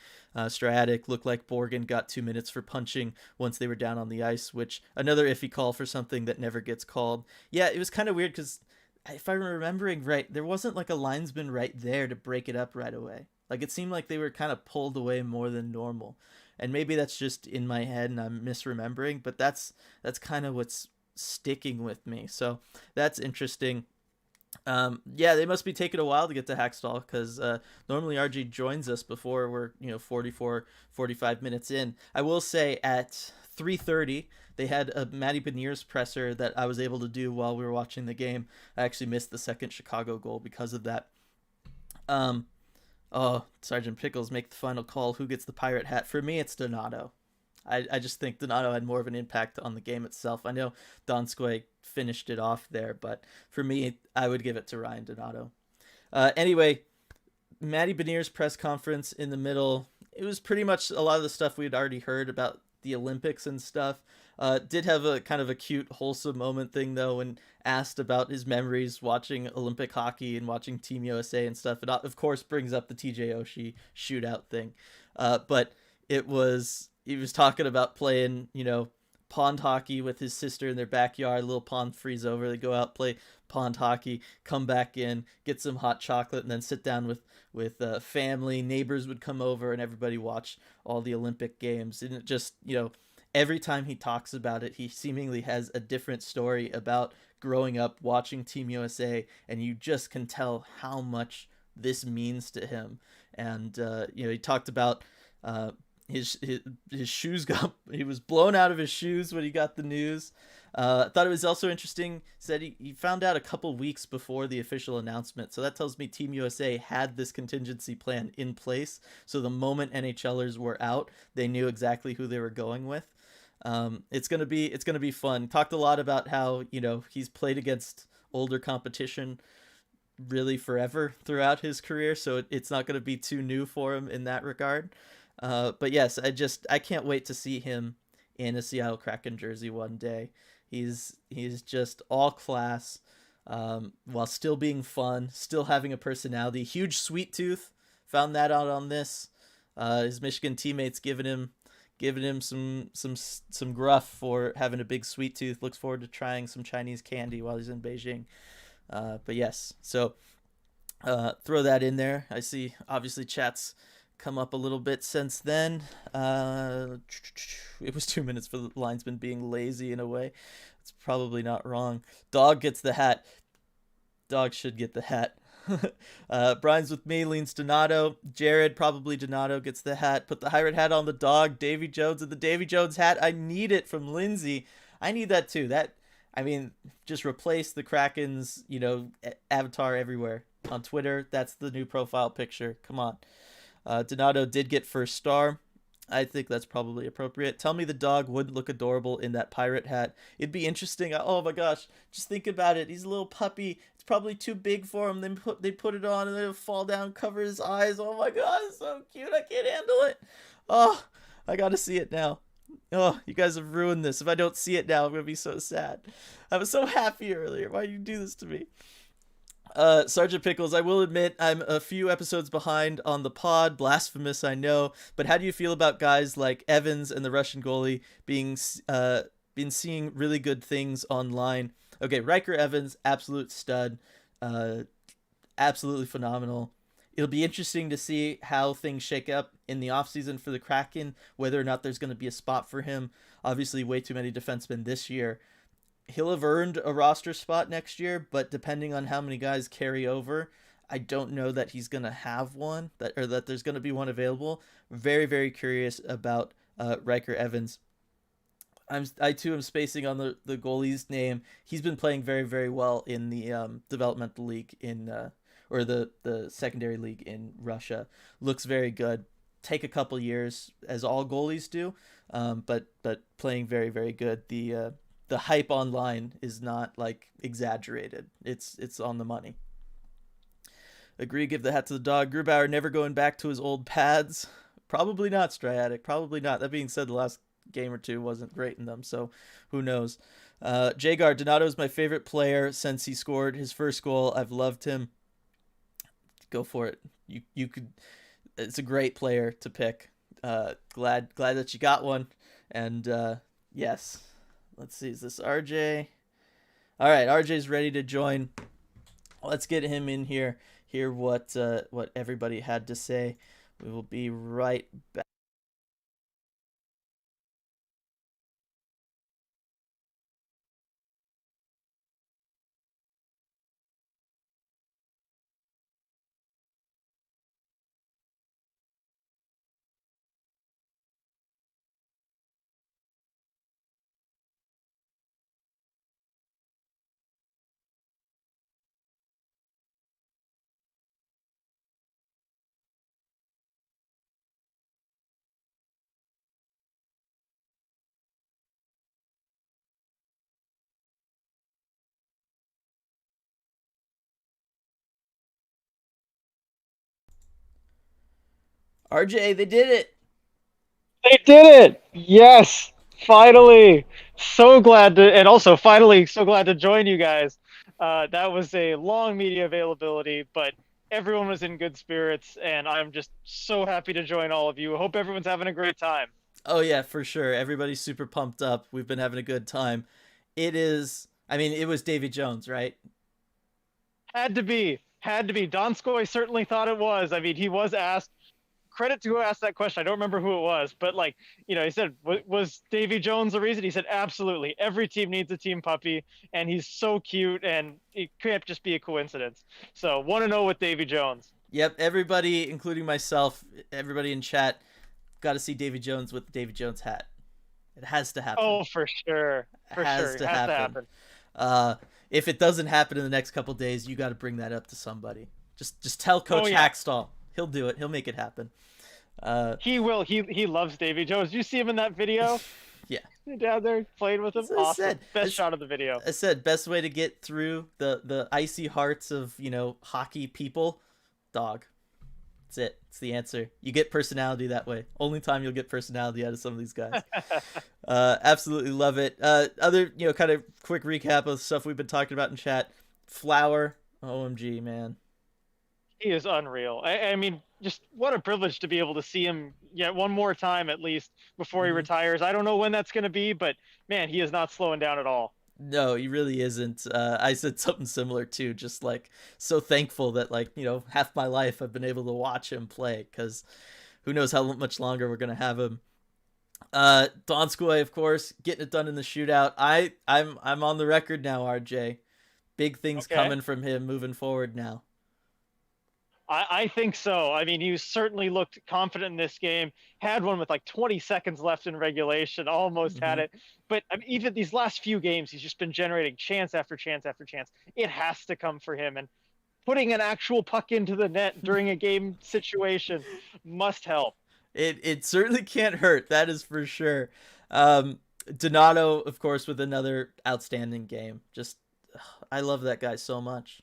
Stratic looked like Borgen got 2 minutes for punching once they were down on the ice, which another iffy call for something that never gets called. Yeah, it was kind of weird because if I'm remembering right, there wasn't like a linesman right there to break it up right away. Like it seemed like they were kind of pulled away more than normal. And maybe that's just in my head and I'm misremembering, but that's kind of what's sticking with me. So that's interesting. Yeah, they must be taking a while to get to Hackstall because normally RG joins us before we're 45 minutes in. I will say at 3:30 they had a Matty Beniers presser that I was able to do while we were watching the game. I actually missed the second Chicago goal because of that. Sergeant Pickles, make the final call. Who gets the pirate hat? For me, it's Donato. I just think Donato had more of an impact on the game itself. I know Donskoy finished it off there, but for me, I would give it to Ryan Donato. Anyway, Matty Beniers' press conference in the middle, it was pretty much a lot of the stuff we had already heard about the Olympics and stuff. Did have a kind of a cute, wholesome moment thing though, when asked about his memories watching Olympic hockey and watching Team USA and stuff. It of course brings up the TJ Oshie shootout thing, but he was talking about playing, pond hockey with his sister in their backyard. A little pond freeze over. They go out, play pond hockey, come back in, get some hot chocolate, and then sit down with family. Neighbors would come over, and everybody watch all the Olympic games. And it just, every time he talks about it, he seemingly has a different story about growing up watching Team USA, and you just can tell how much this means to him. And he talked about his shoes got he was blown out of his shoes when he got the news. I thought it was also interesting. Said he found out a couple weeks before the official announcement, so that tells me Team USA had this contingency plan in place. So the moment NHLers were out, they knew exactly who they were going with. It's gonna be fun. Talked a lot about how he's played against older competition really forever throughout his career, so it's not gonna be too new for him in that regard. But yes, I can't wait to see him in a Seattle Kraken jersey one day. He's just all class, while still being fun, still having a personality. Huge sweet tooth. Found that out on this. His Michigan teammates giving him some gruff for having a big sweet tooth. Looks forward to trying some Chinese candy while he's in Beijing. But yes, so throw that in there. I see obviously chats come up a little bit since then. It was 2 minutes for the linesman being lazy in a way. It's probably not wrong. Dog gets the hat. Dog should get the hat. Brian's with me, leans Donato. Jared, probably Donato, gets the hat. Put the pirate hat on the dog. Davy Jones and the Davy Jones hat. I need it from Lindsay. I need that too. Just replace the Kraken's, avatar everywhere. On Twitter, that's the new profile picture. Come on. Donato did get first star. I think that's probably appropriate. Tell me the dog wouldn't look adorable in that pirate hat. It'd be interesting. Oh my gosh, just think about it. He's a little puppy. It's probably too big for him. They put it on and then it'll fall down, cover his eyes. Oh my god, it's so cute. I can't handle it. Oh, I gotta see it now. Oh, you guys have ruined this. If I don't see it now, I'm gonna be so sad. I was so happy earlier. Why do you do this to me? Sergeant Pickles, I will admit I'm a few episodes behind on the pod. Blasphemous, I know. But how do you feel about guys like Evans and the Russian goalie been seeing really good things online? Okay, Riker Evans, absolute stud. Absolutely phenomenal. It'll be interesting to see how things shake up in the offseason for the Kraken, whether or not there's going to be a spot for him. Obviously, way too many defensemen this year. He'll have earned a roster spot next year, but depending on how many guys carry over, I don't know that he's going to have one, that there's going to be one available. Very, very curious about Riker Evans. I too am spacing on the goalie's name. He's been playing very, very well in the developmental league or the secondary league in Russia. Looks very good. Take a couple years, as all goalies do, but playing very, very good. The hype online is not like exaggerated. It's on the money. Agree, give the hat to the dog. Grubauer never going back to his old pads. Probably not, Striatic. Probably not. That being said, the last game or two wasn't great in them, so who knows. Jagar, Donato is my favorite player since he scored his first goal. I've loved him. Go for it. You could. It's a great player to pick. Glad that you got one. And yes. Let's see, is this RJ? All right, RJ's ready to join. Let's get him in here. Hear what everybody had to say. We will be right back. RJ, they did it.
They did it! Yes, finally. So glad to, and also finally, so glad to join you guys. That was a long media availability, but everyone was in good spirits, and I'm just so happy to join all of you. Hope everyone's having a great time.
Oh yeah, for sure. Everybody's super pumped up. We've been having a good time. It is. I mean, it was Davy Jones, right?
Had to be. Donskoy certainly thought it was. I mean, he was asked. Credit to who asked that question. I don't remember who it was, but like, he said, was Davy Jones the reason? He said, absolutely. Every team needs a team puppy, and he's so cute, and it can't just be a coincidence. So, want to know with Davy Jones.
Yep. Everybody, including myself, everybody in chat, got to see Davy Jones with the Davy Jones hat. It has to happen.
Oh, for sure,
It
for
has
sure, it
to
has to
happen.
happen.
Uh, if it doesn't happen in the next couple days, you got to bring that up to somebody. Just tell
Oh
Coach
yeah,
Hackstall. He'll do it. He'll make it happen. Uh,
he will. He loves Davy Jones. You see him in that video?
yeah.
Down there playing with him.
As I
Awesome.
said,
Best shot of the video.
I said, best way to get through the icy hearts of hockey people, dog. That's it. It's the answer. You get personality that way. Only time you'll get personality out of some of these guys. Absolutely love it. Other kind of quick recap of stuff we've been talking about in chat. Flower, OMG man.
He is unreal. I mean, just what a privilege to be able to see him yet one more time at least before he
Mm-hmm.
retires. I don't know when that's going to be, but man, he is not slowing down at all.
No, he really isn't. I said something similar too. Just like so thankful that half my life I've been able to watch him play because who knows how much longer we're gonna have him. Donskoy, of course, getting it done in the shootout. I'm on the record now, RJ. Big things
Okay.
coming from him moving forward now.
I think so. I mean, he certainly looked confident in this game. Had one with like 20 seconds left in regulation, almost
Mm-hmm.
had it. But I mean, even these last few games, he's just been generating chance after chance after chance. It has to come for him. And putting an actual puck into the net during a game situation must help.
It certainly can't hurt. That is for sure. Donato, of course, with another outstanding game. Just I love that guy so much.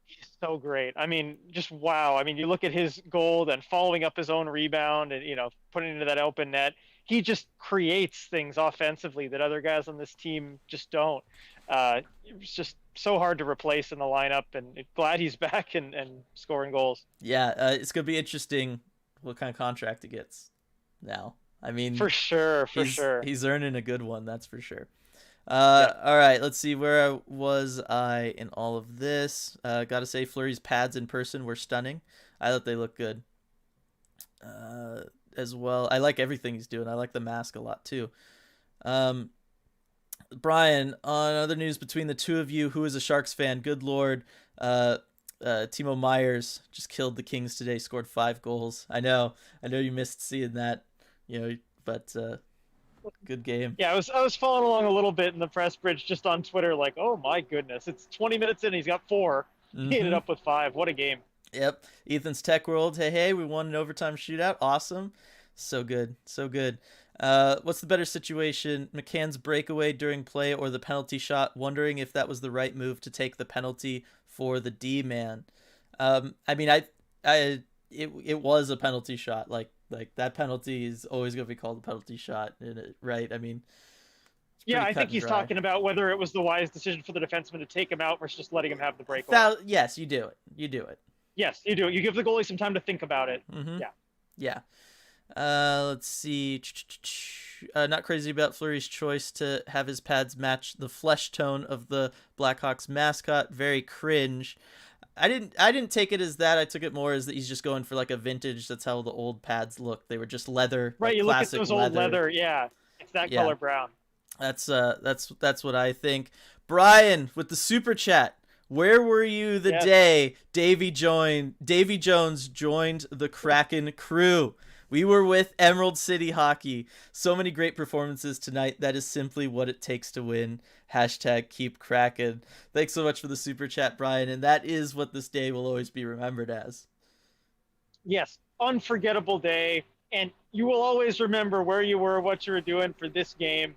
He's so great. I mean, just wow. I mean, you look at his goal and following up his own rebound and, putting it into that open net. He just creates things offensively that other guys on this team just don't. It's just so hard to replace in the lineup, and glad he's back and scoring goals.
Yeah, it's gonna be interesting what kind of contract he gets now. I mean,
For sure, for
he's
sure.
he's earning a good one, that's for sure.
Yeah.
All right, let's see where was I in all of this. Gotta say, Fleury's pads in person were stunning. I thought they looked good. Uh, as well, I like everything he's doing. I like the mask a lot too. Um, Brian, on other news between the two of you, who is a Sharks fan? Good lord, uh, Timo Myers just killed the Kings today. Scored 5 goals. I know you missed seeing that. But good game.
Yeah, I was following along a little bit in the press bridge just on Twitter, like, oh my goodness, it's 20 minutes in, he's got four. He ended
Mm-hmm.
up with five. What a game.
Yep. Ethan's Tech World. Hey, we won an overtime shootout. Awesome. So good. So good. What's the better situation? McCann's breakaway during play or the penalty shot? Wondering if that was the right move to take the penalty for the D man. I mean, it was a penalty shot. Like that penalty is always going to be called a penalty shot, right? I mean, it's
Yeah,
pretty
I
cut
think
and
he's
dry.
talking about whether it was the wise decision for the defenseman to take him out versus just letting him have the breakaway.
Yes, you do it. You do it.
Yes, you do. You give the goalie some time to think about it.
Mm-hmm.
Yeah.
Yeah. Let's see. Not crazy about Fleury's choice to have his pads match the flesh tone of the Blackhawks mascot. Very cringe. I didn't take it as that. I took it more as that he's just going for like a vintage. That's how the old pads look. They were just leather,
Right.
like
You look at
classic
those old
leather.
leather. Yeah. It's that
Yeah,
color brown.
that's what I think. Brian with the super chat. Where were you the
Yes.
day Davy Jones joined the Kraken crew? We were with Emerald City Hockey. So many great performances tonight. That is simply what it takes to win. Hashtag keep Kraken. Thanks so much for the super chat, Brian. And that is what this day will always be remembered as.
Yes. Unforgettable day. And you will always remember where you were, what you were doing for this game.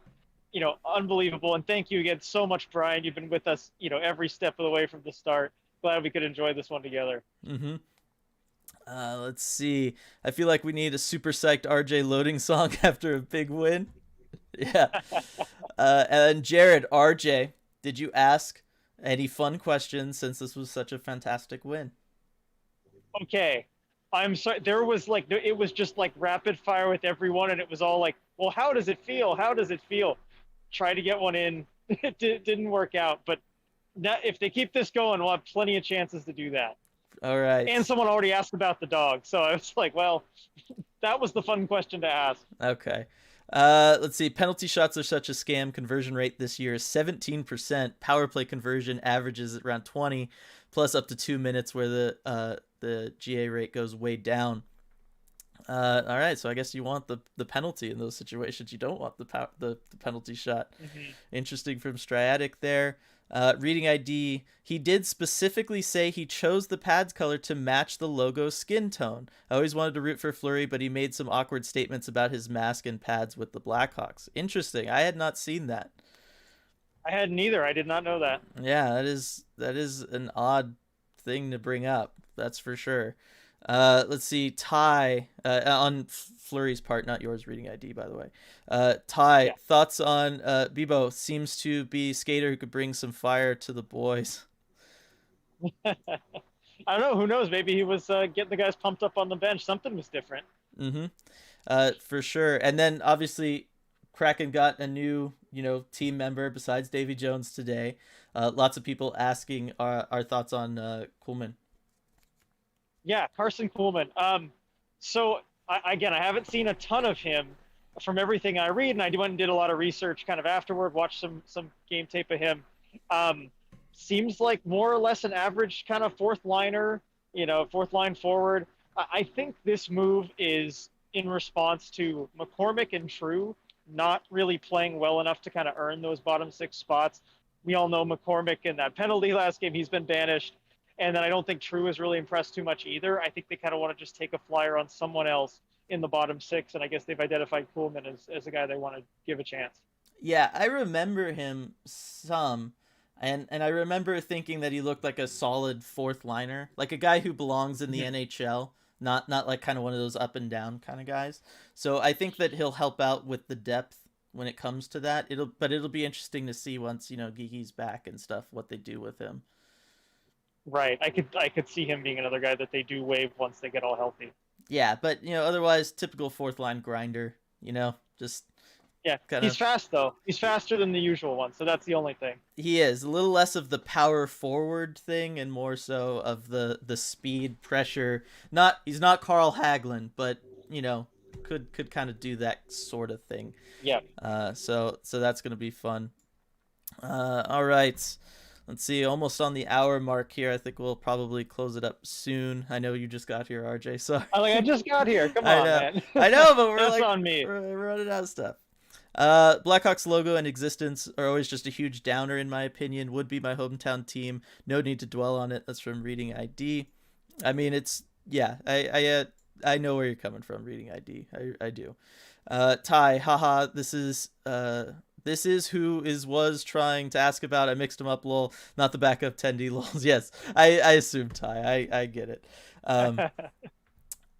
Unbelievable. And thank you again so much, Brian. You've been with us, every step of the way from the start. Glad we could enjoy this one together.
Mm-hmm. Let's see. I feel like we need a super psyched RJ loading song after a big win. Yeah. And Jared, RJ, did you ask any fun questions since this was such a fantastic win?
Okay. I'm sorry. There was like it was just like rapid fire with everyone, and it was all like, "Well, how does it feel? How does it feel?" Try to get one in. It didn't work out, but if they keep this going, we'll have plenty of chances to do that.
All right.
And someone already asked about the dog, so I was like, "Well, that was the fun question to ask."
Okay. Let's see. Penalty shots are such a scam. Conversion rate this year is 17%. Power play conversion averages around 20, plus up to 2 minutes where the GA rate goes way down. All right, so I guess you want the penalty in those situations. You don't want the penalty shot.
Mm-hmm.
Interesting from Striatic there. Reading ID, he did specifically say he chose the pads color to match the logo skin tone. I always wanted to root for Fleury, but he made some awkward statements about his mask and pads with the Blackhawks. Interesting. I had not seen that.
I hadn't either. I did not know that.
Yeah, that is an odd thing to bring up. That's for sure. Let's see, Ty, on Fleury's part, not yours, reading ID, by the way. Ty,
Yeah.
thoughts on Bibo? Seems to be a skater who could bring some fire to the boys.
I don't know. Who knows? Maybe he was getting the guys pumped up on the bench. Something was different.
Mm-hmm. For sure. And then obviously, Kraken got a new, team member besides Davy Jones today. Lots of people asking our thoughts on Kuhlman.
Yeah, Carson Kuhlman. So again, I haven't seen a ton of him from everything I read, and I went and did a lot of research kind of afterward, watched some game tape of him. Seems like more or less an average kind of fourth liner, fourth line forward. I think this move is in response to McCormick and True not really playing well enough to kind of earn those bottom six spots. We all know McCormick in that penalty last game, he's been banished. And then I don't think True is really impressed too much either. I think they kind of want to just take a flyer on someone else in the bottom six. And I guess they've identified Kuhlman as a guy they want to give a chance.
Yeah, I remember him some. And I remember thinking that he looked like a solid fourth liner, like a guy who belongs in the NHL, not like kind of one of those up and down kind of guys. So I think that he'll help out with the depth when it comes to that. It'll be interesting to see once, Geeky's back and stuff, what they do with him.
Right. I could see him being another guy that they do waive once they get all healthy.
Yeah, but otherwise typical fourth line grinder, just
yeah. He's fast though. He's faster than the usual one, so that's the only thing.
He is a little less of the power forward thing and more so of the speed pressure. He's not Carl Hagelin, but could kind of do that sort of thing.
Yeah.
So that's gonna be fun. All right. Let's see, almost on the hour mark here. I think we'll probably close it up soon. I know you just got here, RJ. Sorry.
I just got here. Come on, man.
I know, but
That's on me.
We're running out of stuff. Blackhawks logo and existence are always just a huge downer, in my opinion. Would be my hometown team. No need to dwell on it. That's from Reading ID. I mean, it's I know where you're coming from, Reading ID. I do. Ty, haha. This is who was trying to ask about. I mixed him up, lol. Not the backup 10D, lols. Yes, I assume Ty. I get it.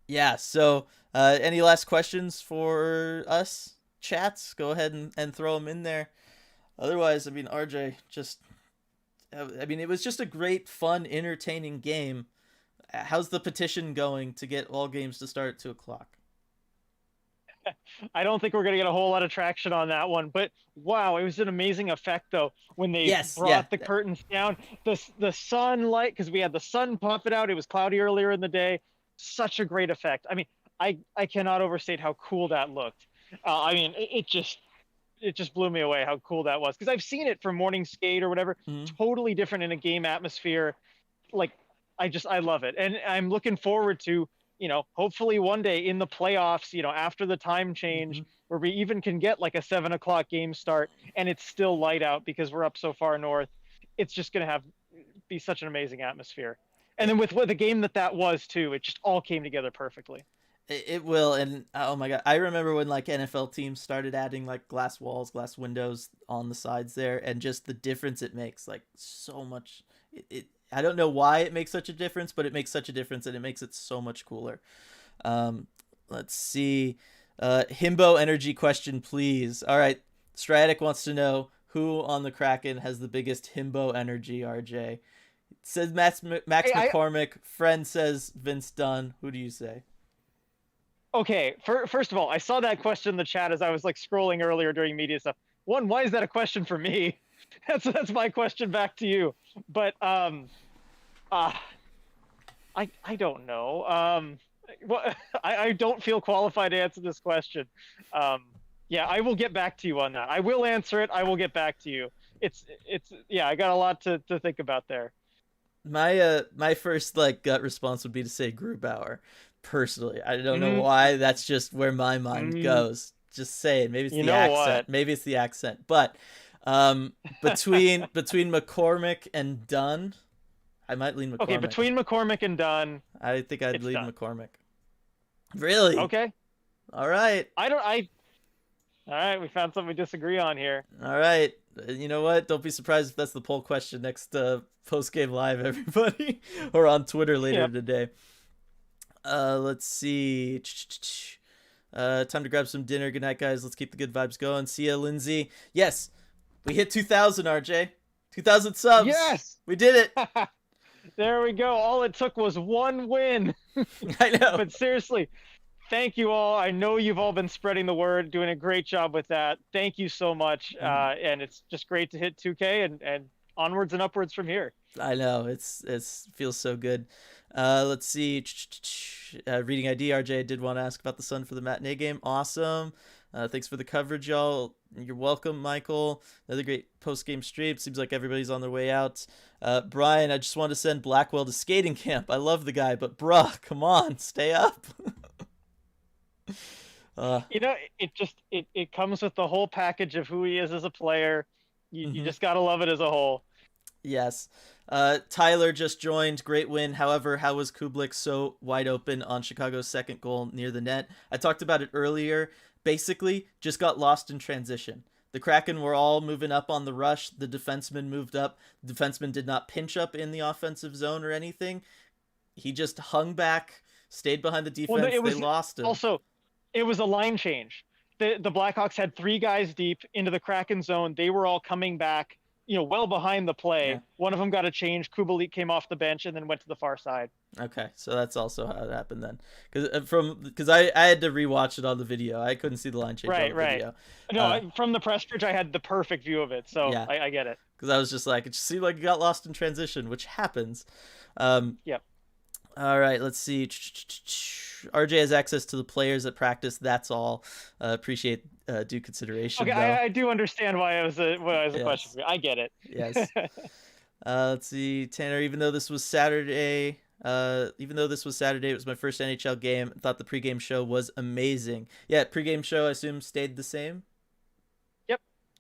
Yeah, so any last questions for us, chats? Go ahead and throw them in there. Otherwise, I mean, RJ, it was just a great, fun, entertaining game. How's the petition going to get all games to start at 2 o'clock?
I don't think we're going to get a whole lot of traction on that one, but wow, it was an amazing effect though when they brought the curtains down. The sunlight, because we had the sun pumping out. It was cloudy earlier in the day. Such a great effect. I mean, I cannot overstate how cool that looked. It just blew me away how cool that was, because I've seen it from morning skate or whatever. Totally different in a game atmosphere. Like I love it, and I'm looking forward to, hopefully one day in the playoffs, after the time change, where we even can get like a 7 o'clock game start and it's still light out because we're up so far north. It's just going to be such an amazing atmosphere. And then with the game that was too, it just all came together perfectly.
It will. And oh my God, I remember when like NFL teams started adding like glass walls, glass windows on the sides there, and just the difference it makes, like so much. I don't know why it makes such a difference, but it makes such a difference, and it makes it so much cooler. Let's see. Himbo energy question, please. All right. Stratic wants to know who on the Kraken has the biggest himbo energy, RJ. It says Max McCormick. Friend says Vince Dunn. Who do you say?
Okay, first of all, I saw that question in the chat as I was like scrolling earlier during media stuff. One, why is that a question for me? That's my question back to you. But I don't know. Well, I don't feel qualified to answer this question. Yeah, I will get back to you on that. I will answer it. I will get back to you. It's yeah, I got a lot to think about there.
My first like gut response would be to say Grubauer. Personally, I don't know why. That's just where my mind goes. Just saying. Maybe it's the accent.
What?
Maybe it's the accent. But between McCormick and Dunn, I might lean McCormick.
Okay, between McCormick and Dunn,
I think I'd lean McCormick. Really?
Okay.
All right.
All right, we found something we disagree on here.
All right. You know what? Don't be surprised if that's the poll question next post-game live, everybody. Or on Twitter later today. Let's see. Time to grab some dinner. Good night, guys. Let's keep the good vibes going. See ya, Lindsay. Yes, we hit 2,000, RJ. 2,000 subs.
Yes,
we did it.
There we go. All it took was one win.
I know.
But seriously, thank you all. I know you've all been spreading the word, doing a great job with that. Thank you so much. And it's just great to hit 2K and onwards and upwards from here.
I know. It's feels so good. Let's see. Reading ID, RJ did want to ask about the Sun for the matinee game. Awesome. Thanks for the coverage, y'all. You're welcome, Michael. Another great post-game stream. Seems like everybody's on their way out. Brian, I just want to send Blackwell to skating camp. I love the guy, but bruh, come on, stay up.
You know, it comes with the whole package of who he is as a player. You just gotta love it as a whole.
Yes. Tyler just joined. Great win. However, how was Kublik so wide open on Chicago's second goal near the net? I talked about it earlier. Basically, just got lost in transition. The Kraken were all moving up on the rush. The defenseman moved up. The defenseman did not pinch up in the offensive zone or anything. He just hung back, stayed behind the defense. Well, they lost him.
Also, it was a line change. The Blackhawks had 3 guys deep into the Kraken zone. They were all coming back, well behind the play. Yeah. One of them got a change. Kubalik came off the bench and then went to the far side.
Okay, so that's also how it happened then. Because I had to rewatch it on the video. I couldn't see the line change on the video.
No, from the press bridge, I had the perfect view of it, so yeah. I get it.
Because I was just like, it just seemed like it got lost in transition, which happens.
Yep.
All right, let's see. RJ has access to the players at practice. That's all. Appreciate due consideration.
Okay, I do understand why it was a question for me. I get it.
Yes. Let's see, Tanner. Even though this was Saturday, it was my first NHL game. I thought the pregame show was amazing. Yeah, pregame show I assume stayed the same.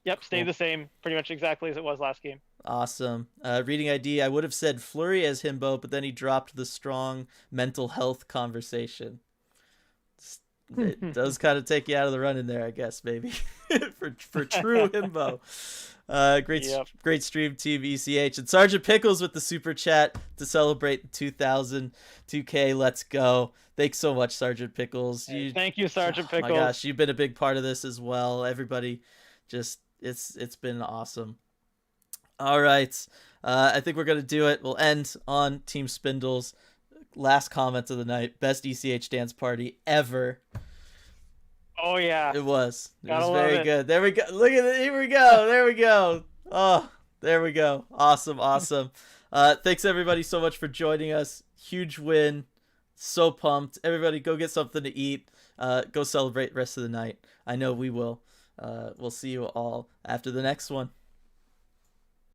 Yep, stayed the same, pretty much exactly as it was last game.
Awesome. Reading ID, I would have said Fleury as himbo, but then he dropped the strong mental health conversation. It does kind of take you out of the running there, I guess, maybe. for true himbo. Great stream, team ECH. And Sergeant Pickles with the super chat to celebrate the 2000 2K. Let's go. Thanks so much, Sergeant Pickles.
Thank you, Sergeant Pickles.
Oh my gosh, you've been a big part of this as well. Everybody, just it's been awesome. All right. I think we're going to do it. We'll end on Team Spindle's last comment of the night. Best ECH dance party ever.
Oh, yeah.
It was. It was very good. There we go. Look at it. Here we go. There we go. Oh, there we go. Awesome. Thanks, everybody, so much for joining us. Huge win. So pumped. Everybody, go get something to eat. Go celebrate the rest of the night. I know we will. We'll see you all after the next one.